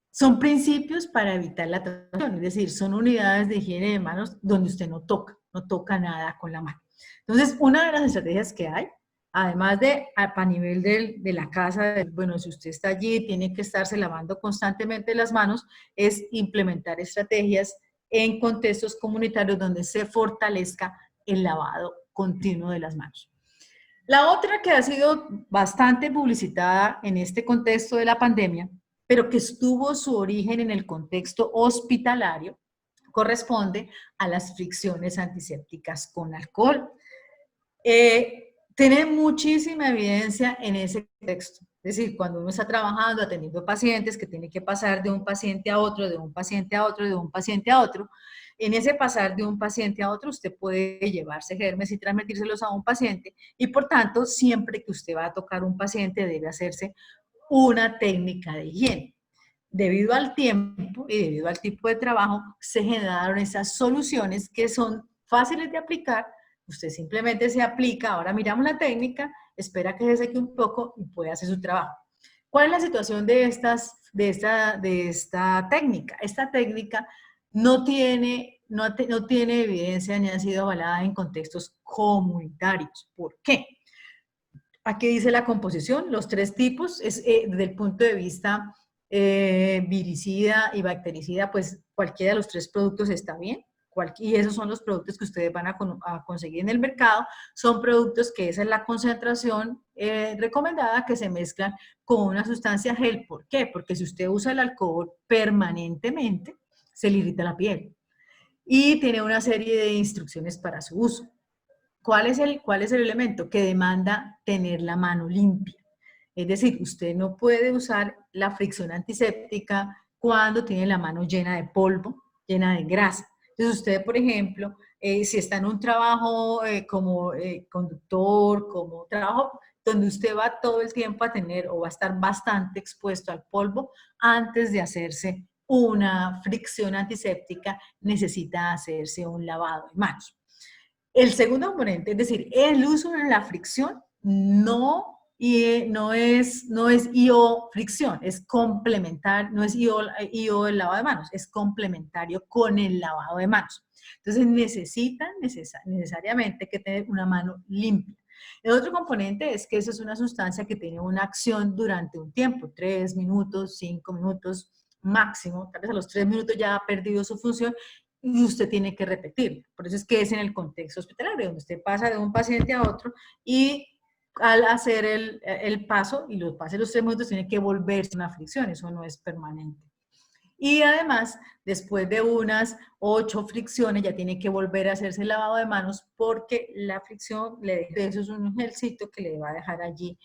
son principios para evitar la transmisión, es decir, son unidades de higiene de manos donde usted no toca nada con la mano. Entonces, una de las estrategias que hay, además de a nivel de la casa, bueno, si usted está allí, tiene que estarse lavando constantemente las manos, es implementar estrategias en contextos comunitarios donde se fortalezca el lavado continuo de las manos. La otra que ha sido bastante publicitada en este contexto de la pandemia, pero que tuvo su origen en el contexto hospitalario, corresponde a las fricciones antisépticas con alcohol. Tiene muchísima evidencia en ese contexto. Es decir, cuando uno está trabajando, atendiendo pacientes, que tiene que pasar de un paciente a otro, de un paciente a otro, de un paciente a otro, en ese pasar de un paciente a otro, usted puede llevarse gérmenes y transmitírselos a un paciente, y por tanto, siempre que usted va a tocar un paciente, debe hacerse una técnica de higiene. Debido al tiempo y debido al tipo de trabajo, se generaron esas soluciones que son fáciles de aplicar. Usted simplemente se aplica, ahora miramos la técnica, espera que se seque un poco y puede hacer su trabajo. ¿Cuál es la situación de esta técnica? Esta técnica no tiene evidencia ni ha sido avalada en contextos comunitarios. ¿Por qué? Aquí dice la composición, los tres tipos, desde el punto de vista viricida y bactericida, pues cualquiera de los tres productos está bien. Y esos son los productos que ustedes van a conseguir en el mercado. Son productos que esa es la concentración recomendada, que se mezclan con una sustancia gel. ¿Por qué? Porque si usted usa el alcohol permanentemente, se le irrita la piel. Y tiene una serie de instrucciones para su uso. ¿Cuál es el elemento? Que demanda tener la mano limpia. Es decir, usted no puede usar la fricción antiséptica cuando tiene la mano llena de polvo, llena de grasa. Entonces usted, por ejemplo, si está en un trabajo como conductor, como trabajo donde usted va todo el tiempo a tener o va a estar bastante expuesto al polvo, antes de hacerse una fricción antiséptica, necesita hacerse un lavado de manos. El segundo componente, es decir, el uso de la fricción no es IO fricción, es complementar, no es IO el lavado de manos, es complementario con el lavado de manos. Entonces necesitan necesariamente que tener una mano limpia. El otro componente es que eso es una sustancia que tiene una acción durante un tiempo, 3 minutos, 5 minutos máximo, tal vez a los 3 minutos ya ha perdido su función y usted tiene que repetir. Por eso es que es en el contexto hospitalario, donde usted pasa de un paciente a otro y al hacer el paso y los 3 minutos tiene que volverse una fricción, eso no es permanente. Y además, después de unas 8 fricciones, ya tiene que volver a hacerse el lavado de manos porque la fricción, eso es un gelcito que le va a dejar allí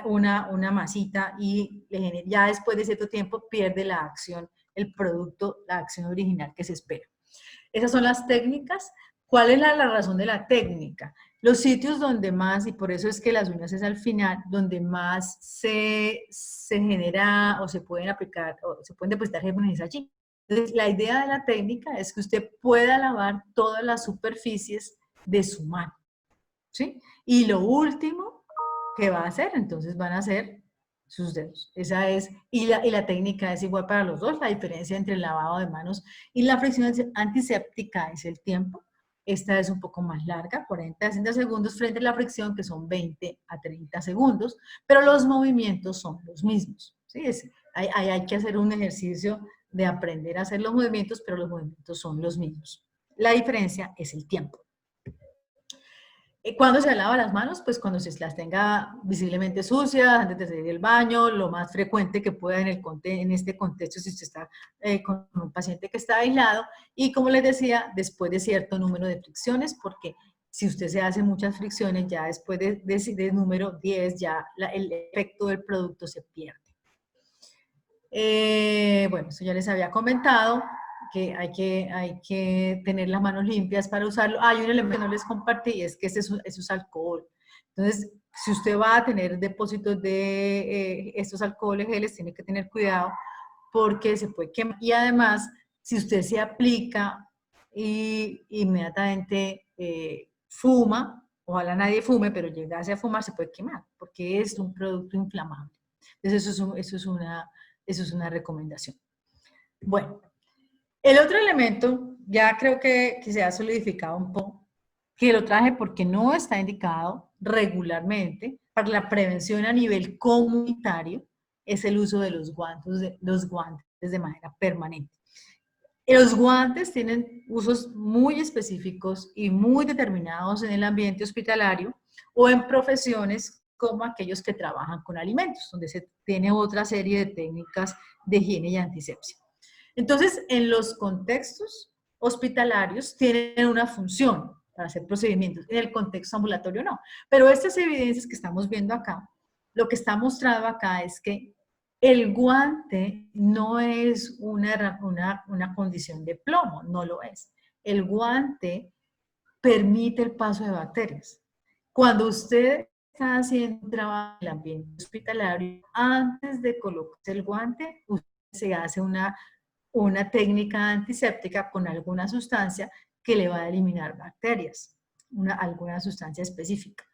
una masita y ya después de cierto tiempo pierde la acción, el producto, la acción original que se espera. Esas son las técnicas. ¿Cuál es la razón de la técnica? Los sitios donde más, y por eso es que las uñas es al final, donde más se genera o se pueden aplicar o se pueden depositar gérmenes es allí. Entonces, la idea de la técnica es que usted pueda lavar todas las superficies de su mano, ¿sí? Y lo último que va a hacer, entonces van a ser sus dedos. Esa es, y la técnica es igual para los dos. La diferencia entre el lavado de manos y la fricción antiséptica es el tiempo. Esta es un poco más larga, 40 a 60 segundos frente a la fricción, que son 20 a 30 segundos, pero los movimientos son los mismos. ¿Sí? Hay que hacer un ejercicio de aprender a hacer los movimientos, pero los movimientos son los mismos. La diferencia es el tiempo. ¿Cuándo se lava las manos? Pues cuando se las tenga visiblemente sucias, antes de salir del baño, lo más frecuente que pueda en este contexto si usted está con un paciente que está aislado. Y como les decía, después de cierto número de fricciones, porque si usted se hace muchas fricciones, ya después de número 10, ya el efecto del producto se pierde. Bueno, eso ya les había comentado, que hay que tener las manos limpias para usarlo. Hay un elemento que no les compartí, y es que eso es alcohol. Entonces, si usted va a tener depósitos de estos alcoholes geles, tiene que tener cuidado porque se puede quemar. Y además, si usted se aplica y inmediatamente fuma, ojalá nadie fume, pero llegase a fumar, se puede quemar, porque es un producto inflamable. Entonces, eso es una recomendación. Bueno, el otro elemento, ya creo que se ha solidificado un poco, que lo traje porque no está indicado regularmente para la prevención a nivel comunitario, es el uso de los guantes de manera permanente. Los guantes tienen usos muy específicos y muy determinados en el ambiente hospitalario o en profesiones como aquellos que trabajan con alimentos, donde se tiene otra serie de técnicas de higiene y antisepsia. Entonces, en los contextos hospitalarios tienen una función para hacer procedimientos, en el contexto ambulatorio no. Pero estas evidencias que estamos viendo acá, lo que está mostrado acá es que el guante no es una condición de plomo, no lo es. El guante permite el paso de bacterias. Cuando usted está haciendo un trabajo en el ambiente hospitalario, antes de colocarse el guante, usted se hace una técnica antiséptica con alguna sustancia que le va a eliminar bacterias, alguna sustancia específica.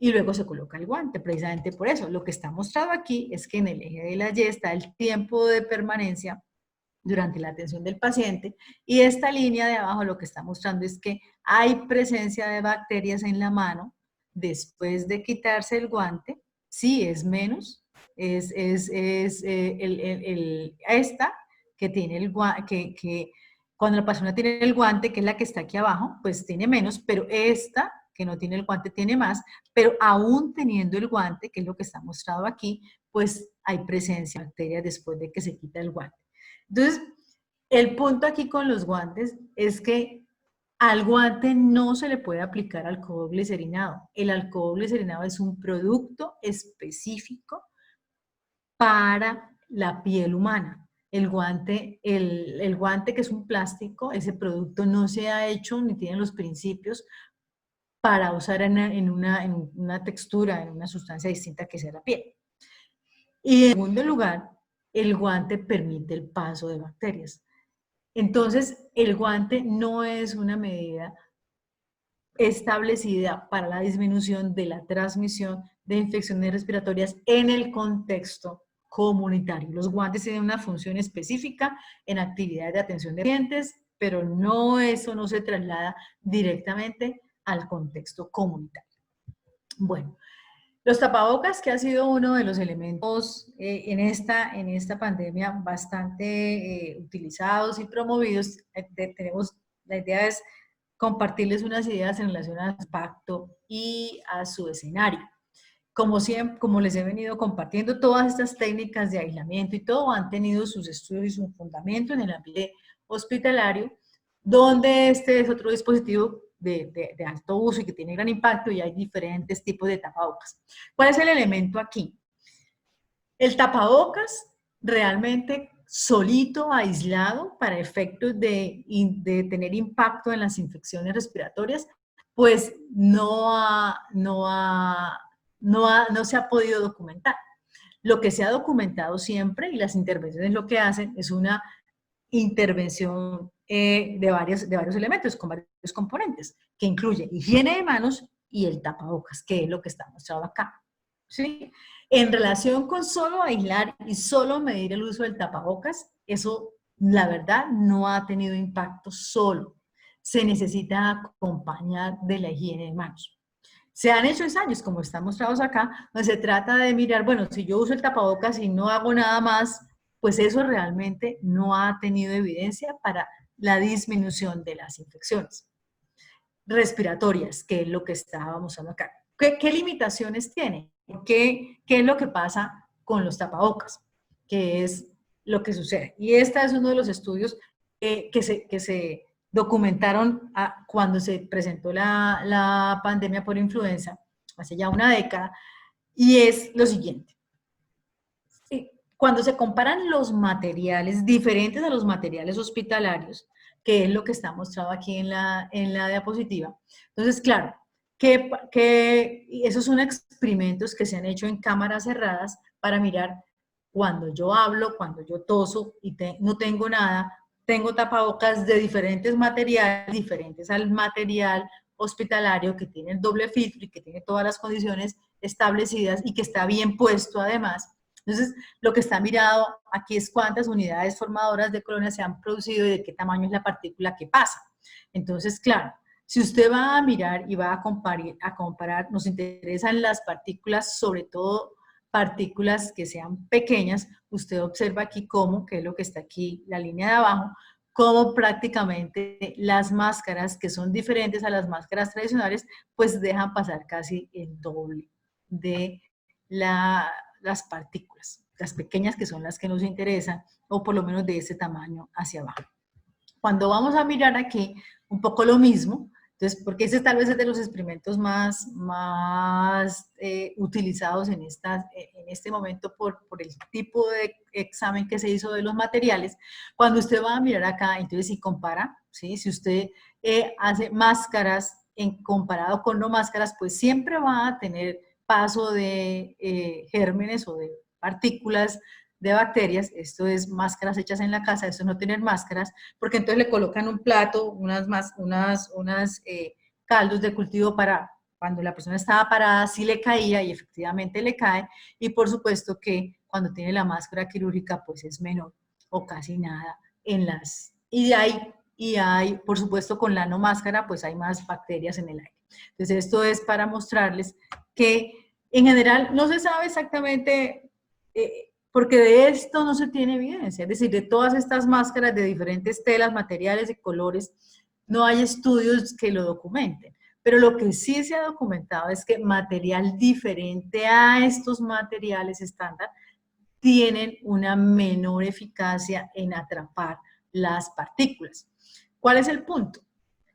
Y luego se coloca el guante, precisamente por eso. Lo que está mostrado aquí es que en el eje de la Y está el tiempo de permanencia durante la atención del paciente, y esta línea de abajo lo que está mostrando es que hay presencia de bacterias en la mano después de quitarse el guante. Sí, es menos, esta que tiene el guante, que cuando la persona tiene el guante, que es la que está aquí abajo, pues tiene menos, pero esta que no tiene el guante tiene más, pero aún teniendo el guante, que es lo que está mostrado aquí, pues hay presencia de bacterias después de que se quita el guante. Entonces, el punto aquí con los guantes es que al guante no se le puede aplicar alcohol glicerinado. El alcohol glicerinado es un producto específico para la piel humana. El guante que es un plástico, ese producto no se ha hecho ni tiene los principios para usar en una textura, en una sustancia distinta que sea la piel. Y en segundo lugar, el guante permite el paso de bacterias. Entonces, el guante no es una medida establecida para la disminución de la transmisión de infecciones respiratorias en el contexto comunitario. Los guantes tienen una función específica en actividades de atención de pacientes, pero eso no se traslada directamente al contexto comunitario. Bueno, los tapabocas, que ha sido uno de los elementos en esta pandemia bastante utilizados y promovidos, la idea es compartirles unas ideas en relación al impacto y a su escenario. como siempre, como les he venido compartiendo, todas estas técnicas de aislamiento y todo han tenido sus estudios y su fundamento en el ambiente hospitalario, donde este es otro dispositivo de alto uso y que tiene gran impacto, y hay diferentes tipos de tapabocas. ¿Cuál es el elemento aquí? El tapabocas realmente solito, aislado, para efectos de tener impacto en las infecciones respiratorias, pues no se ha podido documentar. Lo que se ha documentado siempre, y las intervenciones lo que hacen, es una intervención de varios elementos, con varios componentes, que incluye higiene de manos y el tapabocas, que es lo que está mostrado acá, ¿sí? En relación con solo aislar y solo medir el uso del tapabocas, eso, la verdad, no ha tenido impacto solo. Se necesita acompañar de la higiene de manos. Se han hecho ensayos, como están mostrados acá, donde se trata de mirar, bueno, si yo uso el tapabocas y no hago nada más, pues eso realmente no ha tenido evidencia para la disminución de las infecciones respiratorias, que es lo que estábamos hablando acá. ¿Qué limitaciones tiene? ¿Qué es lo que pasa con los tapabocas? ¿Qué es lo que sucede? Y este es uno de los estudios que se documentaron cuando se presentó la pandemia por influenza, hace ya una década, y es lo siguiente. Cuando se comparan los materiales diferentes a los materiales hospitalarios, que es lo que está mostrado aquí en la diapositiva, entonces, claro, que esos son experimentos que se han hecho en cámaras cerradas para mirar cuando yo hablo, cuando yo toso y no tengo nada, tengo tapabocas de diferentes materiales, diferentes al material hospitalario que tiene el doble filtro y que tiene todas las condiciones establecidas y que está bien puesto además. Entonces, lo que está mirado aquí es cuántas unidades formadoras de colonia se han producido y de qué tamaño es la partícula que pasa. Entonces, claro, si usted va a mirar y va a comparar, nos interesan las partículas, sobre todo partículas que sean pequeñas. Usted observa aquí cómo, que es lo que está aquí, la línea de abajo, cómo prácticamente las máscaras, que son diferentes a las máscaras tradicionales, pues dejan pasar casi el doble de las partículas, las pequeñas, que son las que nos interesan, o por lo menos de ese tamaño hacia abajo. Cuando vamos a mirar aquí, un poco lo mismo, entonces, porque ese tal vez es de los experimentos más utilizados en este momento por el tipo de examen que se hizo de los materiales. Cuando usted va a mirar acá, entonces si compara, ¿sí? Si usted hace máscaras comparado con no máscaras, pues siempre va a tener paso de gérmenes o de partículas de bacterias. Esto es máscaras hechas en la casa, esto es no tener máscaras, porque entonces le colocan un plato, unas caldos de cultivo para cuando la persona estaba parada, sí le caía y efectivamente le cae, y por supuesto que cuando tiene la máscara quirúrgica pues es menor o casi nada en las, y hay, por supuesto, con la no máscara pues hay más bacterias en el aire. Entonces esto es para mostrarles que en general no se sabe exactamente, porque de esto no se tiene evidencia, es decir, de todas estas máscaras de diferentes telas, materiales y colores, no hay estudios que lo documenten. Pero lo que sí se ha documentado es que material diferente a estos materiales estándar tienen una menor eficacia en atrapar las partículas. ¿Cuál es el punto?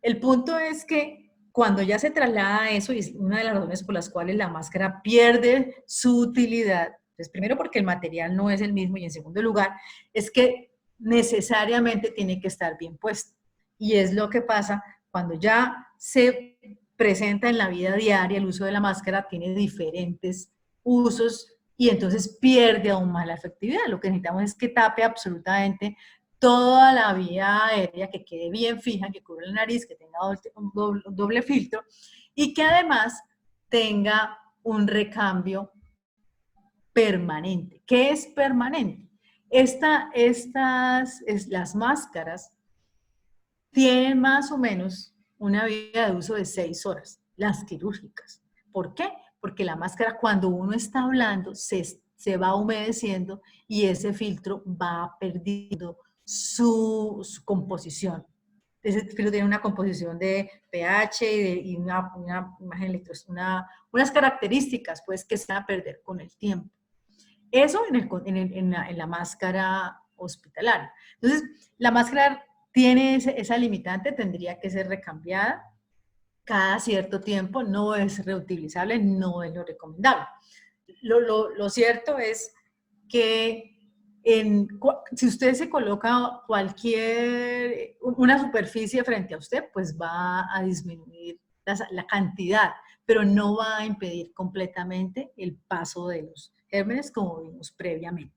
El punto es que cuando ya se traslada a eso, y es una de las razones por las cuales la máscara pierde su utilidad, pues primero porque el material no es el mismo, y en segundo lugar es que necesariamente tiene que estar bien puesto. Y es lo que pasa cuando ya se presenta en la vida diaria el uso de la máscara, tiene diferentes usos y entonces pierde aún más la efectividad. Lo que necesitamos es que tape absolutamente toda la vía aérea, que quede bien fija, que cubra la nariz, que tenga un doble filtro y que además tenga un recambio permanente. ¿Qué es permanente? Las máscaras tienen más o menos una vida de uso de 6 horas, las quirúrgicas. ¿Por qué? Porque la máscara, cuando uno está hablando, se va humedeciendo y ese filtro va perdiendo su composición. ese filtro tiene una composición de pH y una imagen unas características pues que se van a perder con el tiempo. Eso en la máscara hospitalaria. Entonces, la máscara tiene esa limitante, tendría que ser recambiada cada cierto tiempo, no es reutilizable, no es lo recomendable. Lo cierto es que si usted se coloca una superficie frente a usted, pues va a disminuir la cantidad, pero no va a impedir completamente el paso de los gérmenes como vimos previamente.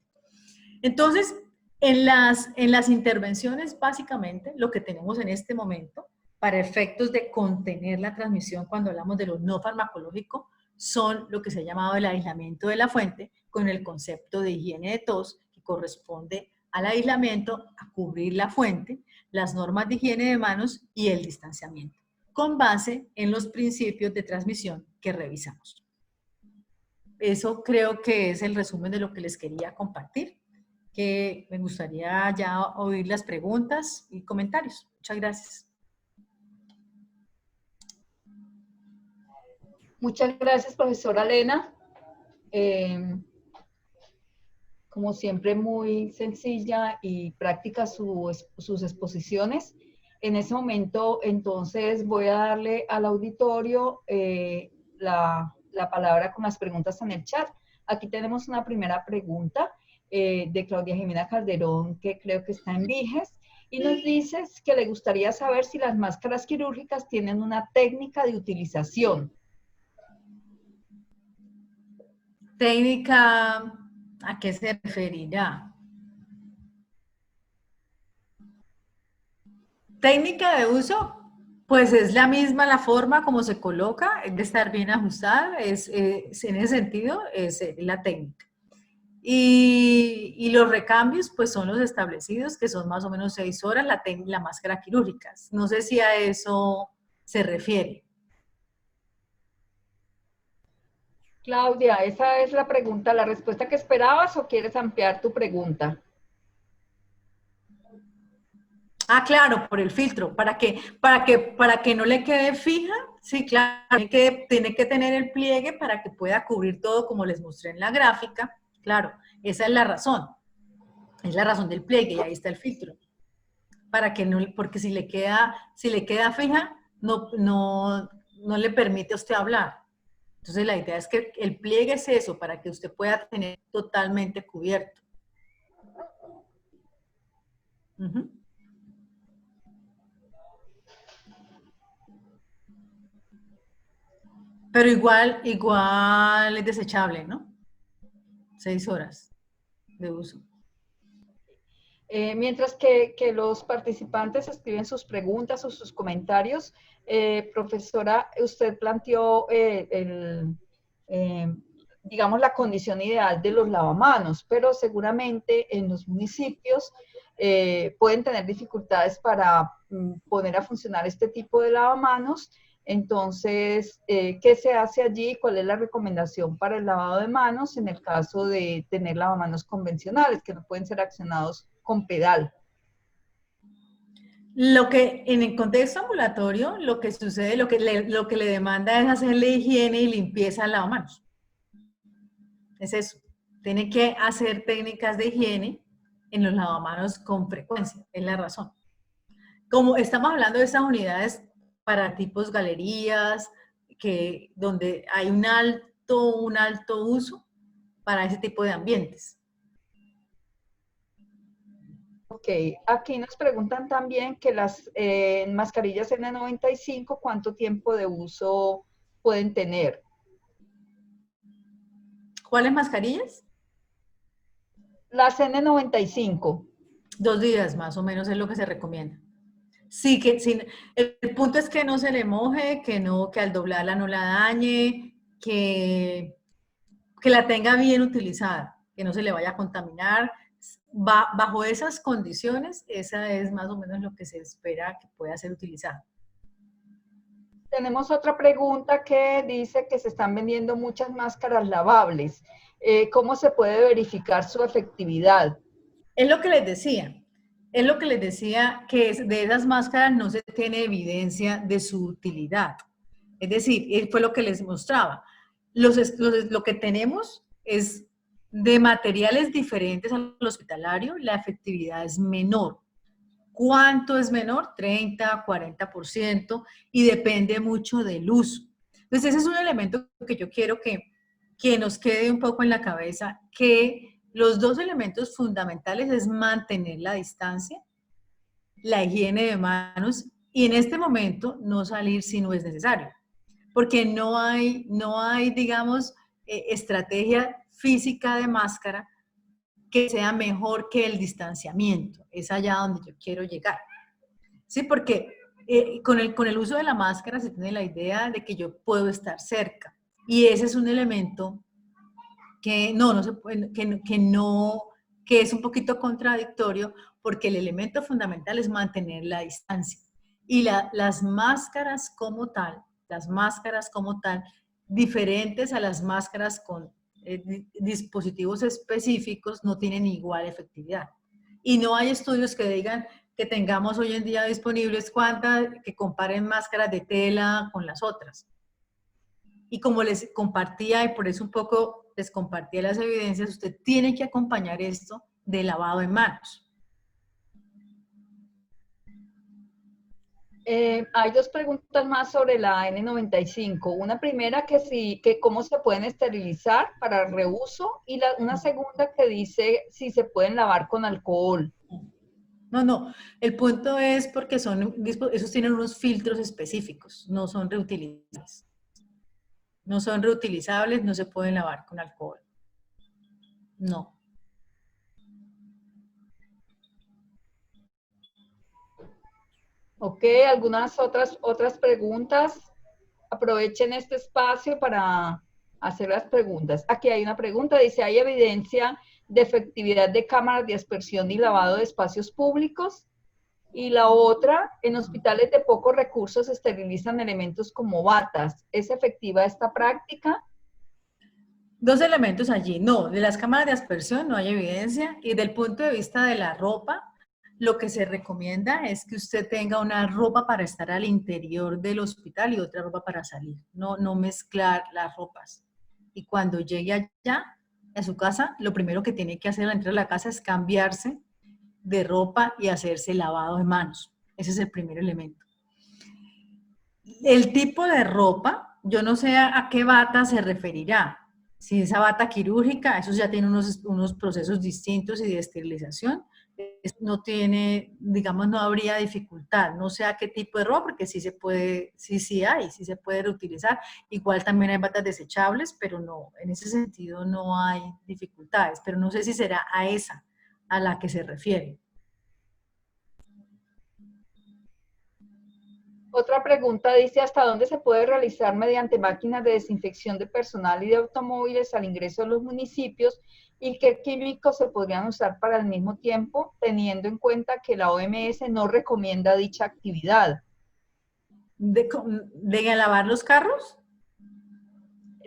Entonces, en las intervenciones, básicamente, lo que tenemos en este momento, para efectos de contener la transmisión cuando hablamos de lo no farmacológico, son lo que se ha llamado el aislamiento de la fuente, con el concepto de higiene de tos, que corresponde al aislamiento, a cubrir la fuente, las normas de higiene de manos y el distanciamiento, con base en los principios de transmisión que revisamos. Eso creo que es el resumen de lo que les quería compartir, que me gustaría ya oír las preguntas y comentarios. Muchas gracias. Muchas gracias, profesora Lena. Como siempre, muy sencilla y práctica sus exposiciones. En ese momento, entonces, voy a darle al auditorio la palabra con las preguntas en el chat. Aquí tenemos una primera pregunta de Claudia Jimena Calderón, que creo que está en Viges, y nos dice que le gustaría saber si las máscaras quirúrgicas tienen una técnica de utilización. Técnica, ¿a qué se referirá? Técnica de uso, pues es la misma la forma como se coloca, es de estar bien ajustada, en ese sentido es la técnica. Y los recambios, pues son los establecidos, que son más o menos 6 horas la máscara quirúrgica. No sé si a eso se refiere. Claudia, esa es la pregunta, la respuesta que esperabas, o quieres ampliar tu pregunta? Ah, claro, por el filtro, para que no le quede fija, sí, claro, tiene que tener el pliegue para que pueda cubrir todo como les mostré en la gráfica, claro, esa es la razón del pliegue, y ahí está el filtro, para que no, porque si le queda fija, no le permite a usted hablar. Entonces la idea es que el pliegue es eso, para que usted pueda tener totalmente cubierto. Uh-huh. Pero igual es desechable, ¿no? 6 horas de uso. Mientras que los participantes escriben sus preguntas o sus comentarios, profesora, usted planteó digamos, la condición ideal de los lavamanos, pero seguramente en los municipios pueden tener dificultades para poner a funcionar este tipo de lavamanos. Entonces, ¿qué se hace allí? ¿Cuál es la recomendación para el lavado de manos en el caso de tener lavamanos convencionales que no pueden ser accionados con pedal? Lo que en el contexto ambulatorio, lo que sucede, lo que le demanda es hacerle higiene y limpieza al lavamanos. Es eso. Tiene que hacer técnicas de higiene en los lavamanos con frecuencia, es la razón. Como estamos hablando de estas unidades para tipos galerías, donde hay un alto uso para ese tipo de ambientes. Ok, aquí nos preguntan también que las mascarillas N95, ¿cuánto tiempo de uso pueden tener? ¿Cuáles mascarillas? Las N95. 2 días más o menos es lo que se recomienda. Sí, el punto es que no se le moje, que al doblarla no la dañe, que la tenga bien utilizada, que no se le vaya a contaminar. Bajo esas condiciones, esa es más o menos lo que se espera que pueda ser utilizada. Tenemos otra pregunta que dice que se están vendiendo muchas máscaras lavables. ¿Cómo se puede verificar su efectividad? Es lo que les decía. es lo que les decía, que de esas máscaras no se tiene evidencia de su utilidad. Es decir, fue lo que les mostraba. Lo que tenemos es de materiales diferentes al hospitalario, la efectividad es menor. ¿Cuánto es menor? 30, 40%, y depende mucho del uso. Entonces, ese es un elemento que yo quiero que nos quede un poco en la cabeza, que los dos elementos fundamentales es mantener la distancia, la higiene de manos, y en este momento no salir si no es necesario, porque no hay digamos, estrategia física de máscara que sea mejor que el distanciamiento. Es allá donde yo quiero llegar. Sí, porque con el uso de la máscara se tiene la idea de que yo puedo estar cerca. Y ese es un elemento que no se puede, que es un poquito contradictorio, porque el elemento fundamental es mantener la distancia. Y las máscaras como tal, diferentes a las máscaras con dispositivos específicos, no tienen igual efectividad. Y no hay estudios que digan que tengamos hoy en día disponibles que comparen máscaras de tela con las otras. Y como les compartía, y por eso un poco les compartía las evidencias, usted tiene que acompañar esto de lavado de manos. Hay dos preguntas más sobre la N95. Una primera que cómo se pueden esterilizar para reuso, y una segunda que dice si se pueden lavar con alcohol. No, el punto es porque esos tienen unos filtros específicos, no son reutilizables. No son reutilizables, no se pueden lavar con alcohol. No. Ok, algunas otras preguntas. Aprovechen este espacio para hacer las preguntas. Aquí hay una pregunta, dice, ¿hay evidencia de efectividad de cámaras de aspersión y lavado de espacios públicos? Y la otra, en hospitales de pocos recursos se esterilizan elementos como batas. ¿Es efectiva esta práctica? Dos elementos allí. No, de las cámaras de aspersión no hay evidencia, y del punto de vista de la ropa, lo que se recomienda es que usted tenga una ropa para estar al interior del hospital y otra ropa para salir. No mezclar las ropas. Y cuando llegue allá, a su casa, lo primero que tiene que hacer al entrar a la casa es cambiarse de ropa y hacerse lavado de manos. Ese es el primer elemento. El tipo de ropa, yo no sé a qué bata se referirá. Si esa bata quirúrgica, eso ya tiene unos procesos distintos y de esterilización. No tiene, digamos, no habría dificultad. No sé a qué tipo de ropa, porque sí se puede, sí se puede reutilizar. Igual también hay batas desechables, pero no, en ese sentido no hay dificultades. Pero no sé si será a esa a la que se refiere. Otra pregunta dice, ¿hasta dónde se puede realizar mediante máquinas de desinfección de personal y de automóviles al ingreso a los municipios, y qué químicos se podrían usar para el mismo tiempo, teniendo en cuenta que la OMS no recomienda dicha actividad? ¿De lavar los carros?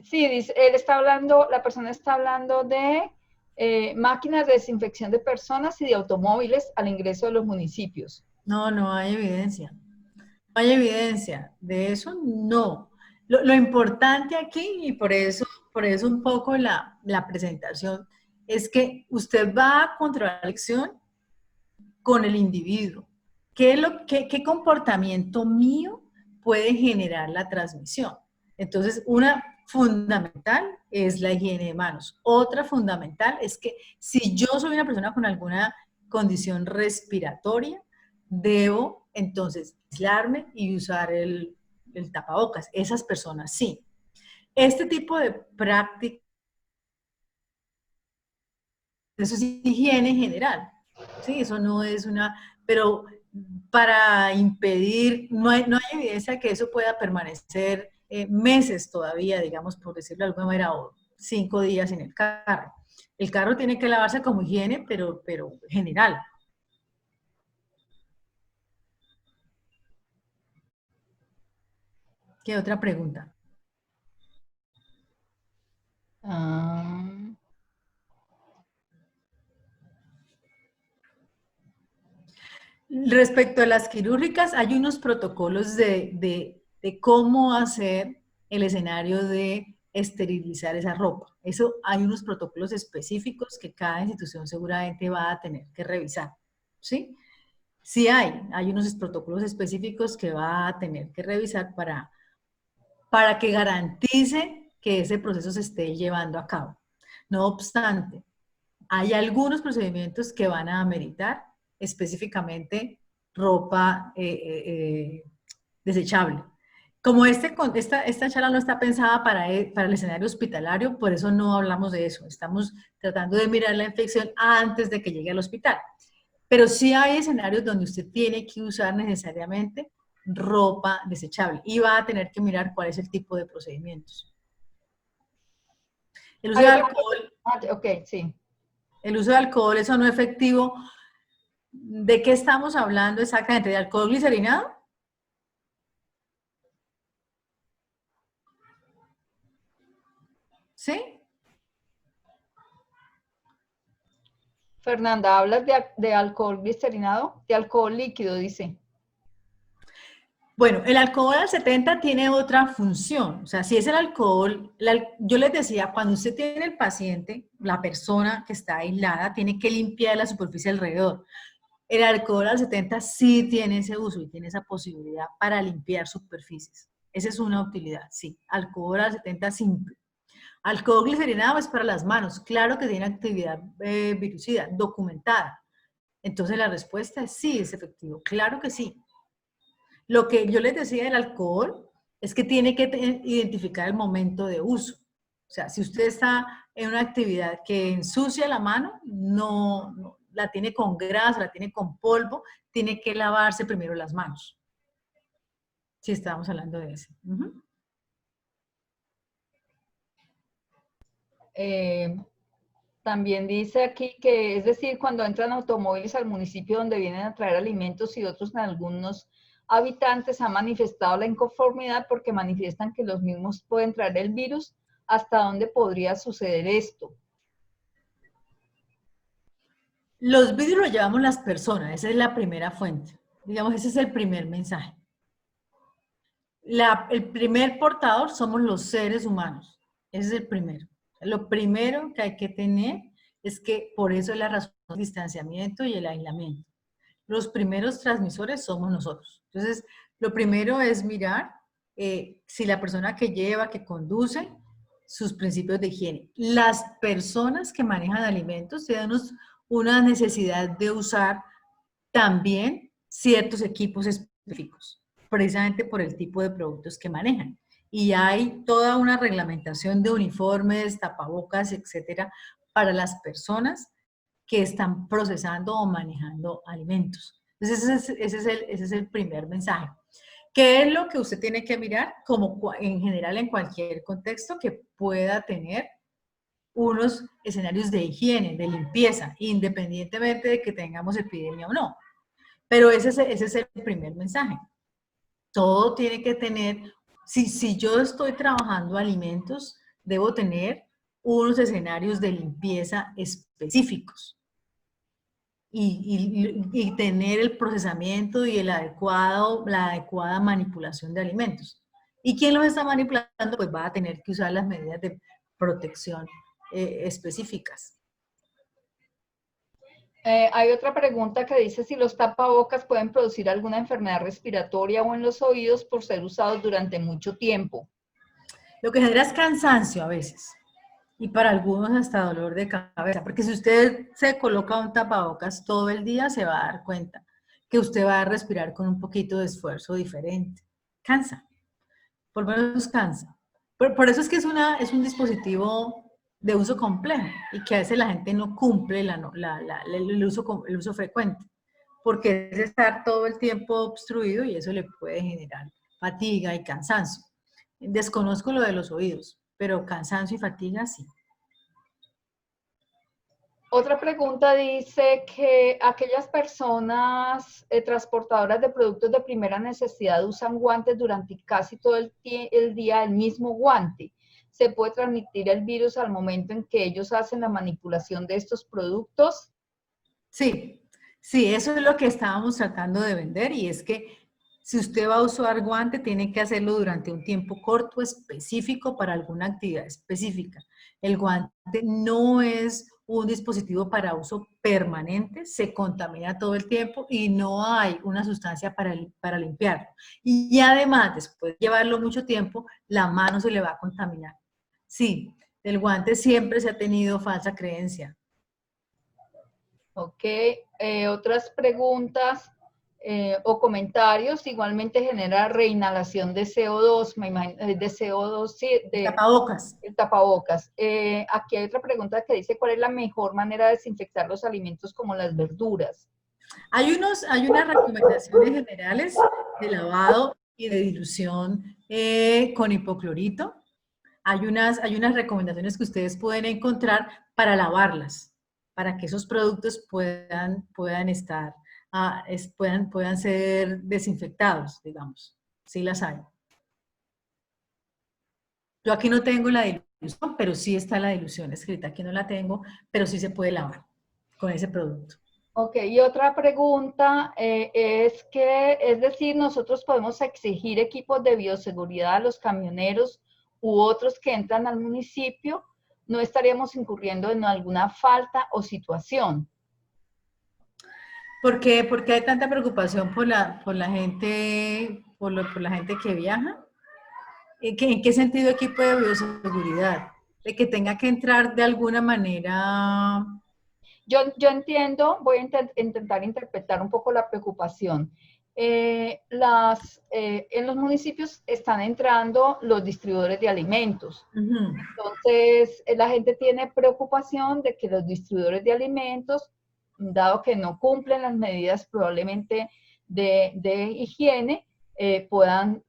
Sí, dice, la persona está hablando de máquinas de desinfección de personas y de automóviles al ingreso de los municipios. No hay evidencia. No hay evidencia de eso, no. Lo importante aquí, y por eso un poco la presentación, es que usted va a controlar la elección con el individuo. ¿Qué comportamiento mío puede generar la transmisión? Entonces, una fundamental es la higiene de manos. Otra fundamental es que si yo soy una persona con alguna condición respiratoria, debo entonces aislarme y usar el tapabocas. Esas personas sí. Este tipo de práctica, eso es higiene general. Sí, eso no es pero para impedir, no hay evidencia que eso pueda permanecer meses todavía, digamos, por decirlo de alguna manera, o 5 días en el carro. El carro tiene que lavarse como higiene, pero general. ¿Qué otra pregunta? Respecto a las quirúrgicas, hay unos protocolos de cómo hacer el escenario de esterilizar esa ropa. Eso hay unos protocolos específicos que cada institución seguramente va a tener que revisar, ¿sí? Sí hay unos protocolos específicos que va a tener que revisar para que garantice que ese proceso se esté llevando a cabo. No obstante, hay algunos procedimientos que van a ameritar específicamente ropa desechable. Como esta charla no está pensada para el escenario hospitalario, por eso no hablamos de eso. Estamos tratando de mirar la infección antes de que llegue al hospital. Pero sí hay escenarios donde usted tiene que usar necesariamente ropa desechable y va a tener que mirar cuál es el tipo de procedimientos. El uso de alcohol. Ok, sí. El uso de alcohol, eso no efectivo. ¿De qué estamos hablando exactamente? ¿De alcohol glicerinado? ¿Sí? Fernanda, ¿hablas de alcohol glicerinado? De alcohol líquido, dice. Bueno, el alcohol al 70 tiene otra función. O sea, si es el alcohol, yo les decía, cuando usted tiene el paciente, la persona que está aislada, tiene que limpiar la superficie alrededor. El alcohol al 70 sí tiene ese uso y tiene esa posibilidad para limpiar superficies. Esa es una utilidad, sí. Alcohol al 70 simple. Alcohol glicerinado es para las manos. Claro que tiene actividad virucida, documentada. Entonces la respuesta es sí, es efectivo. Claro que sí. Lo que yo les decía del alcohol es que tiene que identificar el momento de uso. O sea, si usted está en una actividad que ensucia la mano, no la tiene con grasa, la tiene con polvo, tiene que lavarse primero las manos. Si estamos hablando de eso. También dice aquí que, es decir, cuando entran automóviles al municipio donde vienen a traer alimentos y otros en algunos habitantes han manifestado la inconformidad porque manifiestan que los mismos pueden traer el virus. ¿Hasta dónde podría suceder esto? Los virus los llevamos las personas, esa es la primera fuente. Digamos, ese es el primer mensaje. El primer portador somos los seres humanos. Ese es el primero. Lo primero que hay que tener es que por eso es la razón del distanciamiento y el aislamiento. Los primeros transmisores somos nosotros. Entonces, lo primero es mirar si la persona que lleva, que conduce, sus principios de higiene. Las personas que manejan alimentos tienen una necesidad de usar también ciertos equipos específicos, precisamente por el tipo de productos que manejan. Y hay toda una reglamentación de uniformes, tapabocas, etcétera, para las personas que están procesando o manejando alimentos. Entonces, ese es el primer mensaje. ¿Qué es lo que usted tiene que mirar? Como en general en cualquier contexto que pueda tener unos escenarios de higiene, de limpieza, independientemente de que tengamos epidemia o no. Pero ese es el primer mensaje. Todo tiene que tener, si yo estoy trabajando alimentos, debo tener unos escenarios de limpieza específicos. Y tener el procesamiento y la adecuada manipulación de alimentos. ¿Y quién los está manipulando? Pues va a tener que usar las medidas de protección específicas. Hay otra pregunta que dice si los tapabocas pueden producir alguna enfermedad respiratoria o en los oídos por ser usados durante mucho tiempo. Lo que genera es cansancio a veces. Y para algunos hasta dolor de cabeza, porque si usted se coloca un tapabocas todo el día, se va a dar cuenta que usted va a respirar con un poquito de esfuerzo diferente. Cansa, por lo menos cansa. Por eso es que es un dispositivo de uso complejo y que a veces la gente no cumple el uso frecuente, porque es estar todo el tiempo obstruido y eso le puede generar fatiga y cansancio. Desconozco lo de los oídos, pero cansancio y fatiga sí. Otra pregunta dice que aquellas personas transportadoras de productos de primera necesidad usan guantes durante casi todo el día, el mismo guante. ¿Se puede transmitir el virus al momento en que ellos hacen la manipulación de estos productos? Sí, Sí, eso es lo que estábamos tratando de vender y es que si usted va a usar guante, tiene que hacerlo durante un tiempo corto, específico, para alguna actividad específica. El guante no es un dispositivo para uso permanente, se contamina todo el tiempo y no hay una sustancia para limpiarlo. Y además, después de llevarlo mucho tiempo, la mano se le va a contaminar. Sí, del guante siempre se ha tenido falsa creencia. Ok, otras preguntas o comentarios. Igualmente genera reinhalación de CO2, me imagino, de CO2, sí, Tapabocas. el tapabocas. Aquí hay otra pregunta que dice, ¿cuál es la mejor manera de desinfectar los alimentos como las verduras? Hay unas recomendaciones generales de lavado y de dilución con hipoclorito. Hay unas recomendaciones que ustedes pueden encontrar para lavarlas, para que esos productos puedan estar, puedan ser desinfectados, digamos. Sí las hay. Yo aquí no tengo la dilución, pero sí está la dilución escrita. Aquí no la tengo, pero sí se puede lavar con ese producto. Ok, y otra pregunta es que, es decir, nosotros podemos exigir equipos de bioseguridad a los camioneros u otros que entran al municipio, no estaríamos incurriendo en alguna falta o situación. ¿Por qué hay tanta preocupación por la gente, por la gente que viaja? ¿En qué sentido equipo de bioseguridad? De que tenga que entrar de alguna manera. Yo entiendo, voy a intentar interpretar un poco la preocupación. En los municipios están entrando los distribuidores de alimentos. Entonces, la gente tiene preocupación de que los distribuidores de alimentos, dado que no cumplen las medidas probablemente de higiene, puedan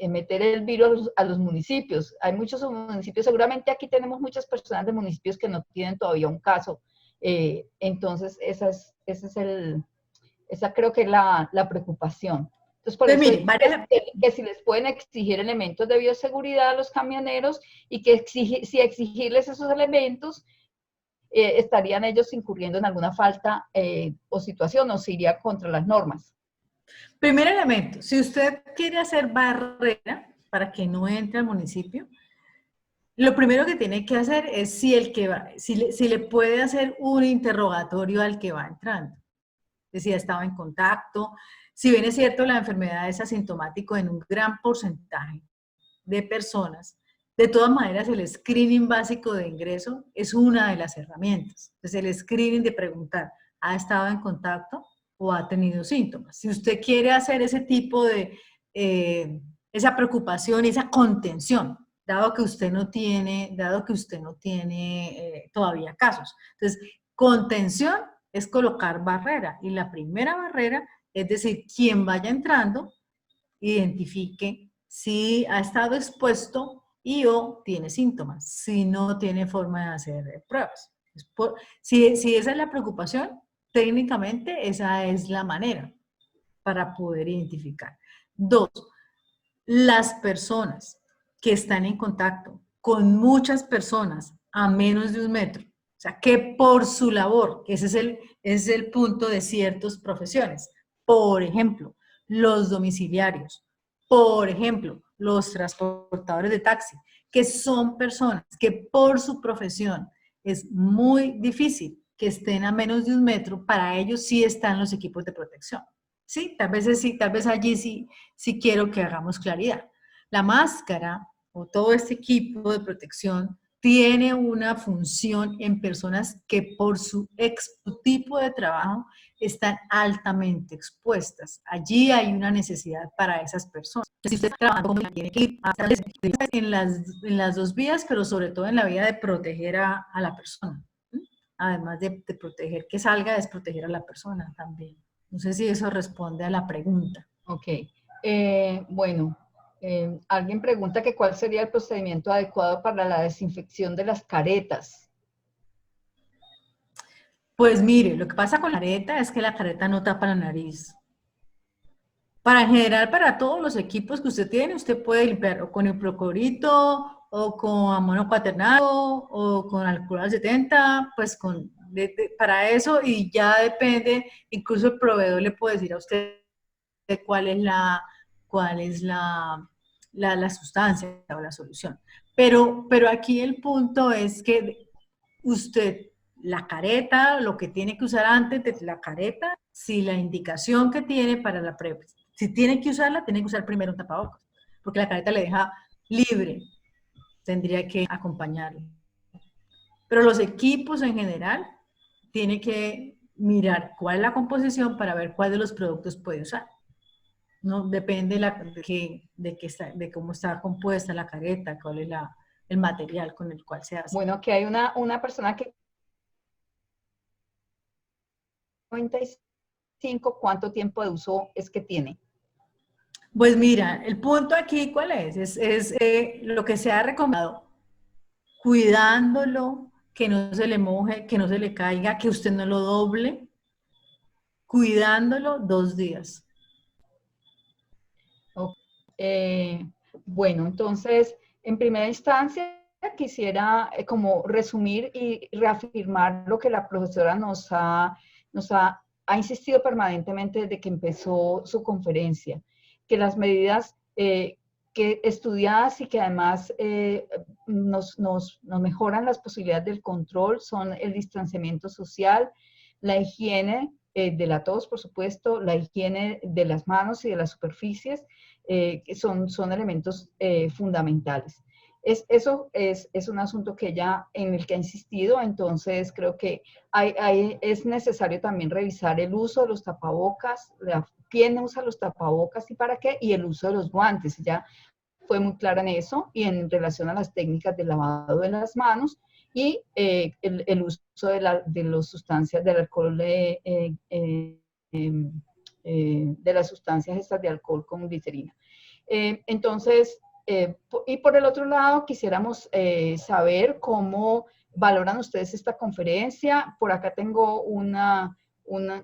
meter el virus a los municipios. Hay muchos municipios, seguramente aquí tenemos muchas personas de municipios que no tienen todavía un caso. Entonces, esa creo que es la preocupación. Entonces, por eso Mire, que si les pueden exigir elementos de bioseguridad a los camioneros y que si exigirles esos elementos, estarían ellos incurriendo en alguna falta o situación o se iría contra las normas. primer elemento, si usted quiere hacer barrera para que no entre al municipio, lo primero que tiene que hacer es si le puede hacer un interrogatorio al que va entrando. Si ha estado en contacto. Si bien es cierto, la enfermedad es asintomático en un gran porcentaje de personas, de todas maneras el screening básico de ingreso es una de las herramientas. Entonces el screening de preguntar, ¿ha estado en contacto o ha tenido síntomas? Si usted quiere hacer ese tipo de, esa preocupación y esa contención, dado que usted no tiene todavía casos. Entonces, contención es colocar barrera, y la primera barrera es decir, quien vaya entrando, identifique si ha estado expuesto y o tiene síntomas, si no tiene forma de hacer pruebas. Si esa es la preocupación, técnicamente esa es la manera para poder identificar. 2, las personas que están en contacto con muchas personas a menos de 1 metro, o sea, que por su labor, que ese es el punto de ciertas profesiones, por ejemplo, los domiciliarios, por ejemplo, los transportadores de taxi, que son personas que por su profesión es muy difícil que estén a menos de 1 metro, para ellos sí están los equipos de protección. Sí, tal vez allí sí quiero que hagamos claridad. La máscara o todo este equipo de protección tiene una función en personas que por su tipo de trabajo están altamente expuestas. Allí hay una necesidad para esas personas. Si usted trabaja, tiene que ir en las 2 vías, pero sobre todo en la vía de proteger a la persona. Además de proteger que salga, es proteger a la persona también. No sé si eso responde a la pregunta. Ok. Bueno, alguien pregunta que cuál sería el procedimiento adecuado para la desinfección de las caretas. Pues mire, lo que pasa con la careta es que la careta no tapa la nariz. En general, para todos los equipos que usted tiene, usted puede limpiar o con hipoclorito, o con amonio cuaternario, o con alcohol al 70, pues con para eso, y ya depende, incluso el proveedor le puede decir a usted cuál es la sustancia o la solución. Pero aquí el punto es que usted, la careta, lo que tiene que usar antes de la careta, si la indicación que tiene para la prueba, si tiene que usarla, tiene que usar primero un tapabocas, porque la careta le deja libre, tendría que acompañarlo. Pero los equipos en general, tiene que mirar cuál es la composición para ver cuál de los productos puede usar. ¿No? Depende de cómo está compuesta la careta, cuál es el material con el cual se hace. Bueno, aquí hay una persona que 95, ¿cuánto tiempo de uso es que tiene? Pues mira, el punto aquí, ¿cuál es? Es lo que se ha recomendado, cuidándolo, que no se le moje, que no se le caiga, que usted no lo doble, cuidándolo 2 días. Bueno, entonces, en primera instancia, quisiera como resumir y reafirmar lo que la profesora nos ha insistido permanentemente desde que empezó su conferencia, que las medidas que estudiadas y que además nos mejoran las posibilidades del control son el distanciamiento social, la higiene de la tos, por supuesto, la higiene de las manos y de las superficies, que son elementos fundamentales. Eso es un asunto en el que ha insistido, entonces creo que es necesario también revisar el uso de los tapabocas, quién usa los tapabocas y para qué, y el uso de los guantes. Ya fue muy clara en eso y en relación a las técnicas de lavado de las manos y el uso de las sustancias del alcohol de las sustancias estas de alcohol con glicerina. Entonces, y por el otro lado, quisiéramos saber cómo valoran ustedes esta conferencia. Por acá tengo un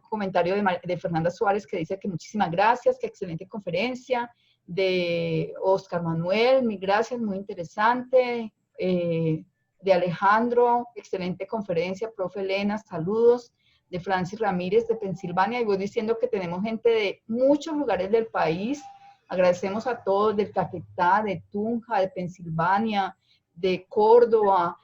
comentario de Fernanda Suárez que dice que muchísimas gracias, que excelente conferencia. De Oscar Manuel, mil gracias, muy interesante. De Alejandro, excelente conferencia. Profe Elena, saludos. De Francis Ramírez, de Pensilvania, y voy diciendo que tenemos gente de muchos lugares del país. Agradecemos a todos, del Caquetá, de Tunja, de Pensilvania, de Córdoba,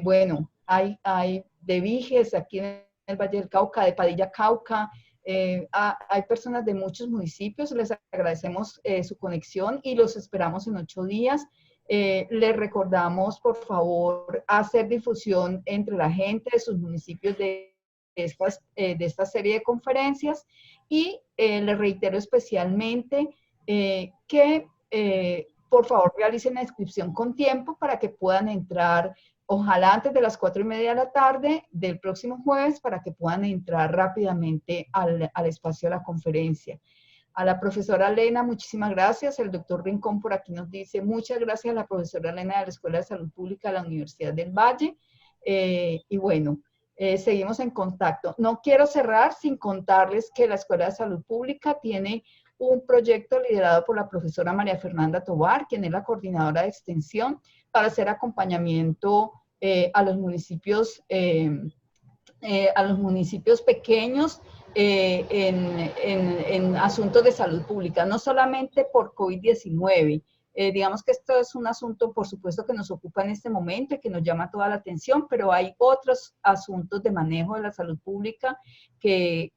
bueno, hay de Viges, aquí en el Valle del Cauca, de Padilla, Cauca, hay personas de muchos municipios, les agradecemos su conexión y los esperamos en 8 días. Les recordamos, por favor, hacer difusión entre la gente de sus municipios de esta serie de conferencias y les reitero especialmente que por favor realicen la inscripción con tiempo para que puedan entrar, ojalá antes de las 4:30 de la tarde del próximo jueves, para que puedan entrar rápidamente al espacio de la conferencia. A la profesora Elena, muchísimas gracias. El doctor Rincón por aquí nos dice, muchas gracias a la profesora Elena de la Escuela de Salud Pública de la Universidad del Valle. Y bueno, seguimos en contacto. No quiero cerrar sin contarles que la Escuela de Salud Pública tiene un proyecto liderado por la profesora María Fernanda Tobar, quien es la coordinadora de extensión, para hacer acompañamiento a los municipios pequeños en asuntos de salud pública, no solamente por COVID-19. Digamos que esto es un asunto, por supuesto, que nos ocupa en este momento y que nos llama toda la atención, pero hay otros asuntos de manejo de la salud pública en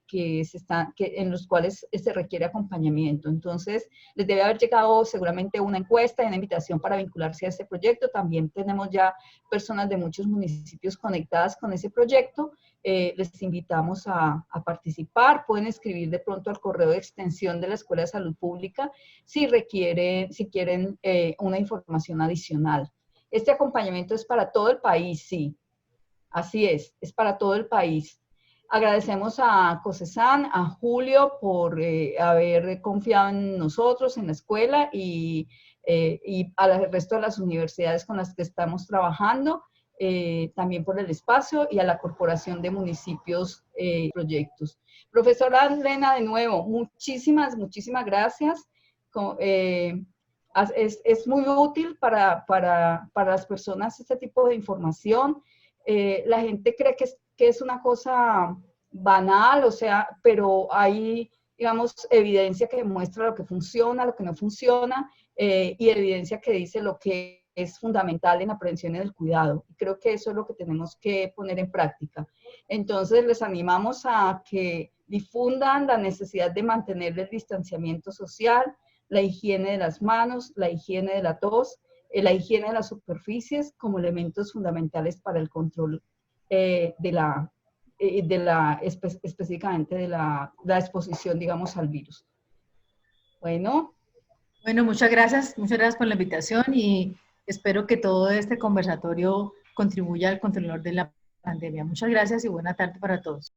los cuales se requiere acompañamiento. Entonces, les debe haber llegado seguramente una encuesta y una invitación para vincularse a este proyecto. También tenemos ya personas de muchos municipios conectadas con ese proyecto. Les invitamos a participar. Pueden escribir de pronto al correo de extensión de la Escuela de Salud Pública si quieren una información adicional. Este acompañamiento es para todo el país, sí. Así es para todo el país. Agradecemos a COSESAN, a Julio por haber confiado en nosotros, en la escuela y al resto de las universidades con las que estamos trabajando. También por el espacio y a la Corporación de Municipios Proyectos. Profesora Elena, de nuevo, muchísimas gracias. Es muy útil para las personas este tipo de información. La gente cree que que es una cosa banal, o sea, pero hay, digamos, evidencia que muestra lo que funciona, lo que no funciona, y evidencia que dice lo que es fundamental en la prevención y en el cuidado. Y creo que eso es lo que tenemos que poner en práctica. Entonces, les animamos a que difundan la necesidad de mantener el distanciamiento social, la higiene de las manos, la higiene de la tos, la higiene de las superficies como elementos fundamentales para el control específicamente de la exposición, digamos, al virus. Bueno. Bueno, muchas gracias por la invitación y espero que todo este conversatorio contribuya al control de la pandemia. Muchas gracias y buena tarde para todos.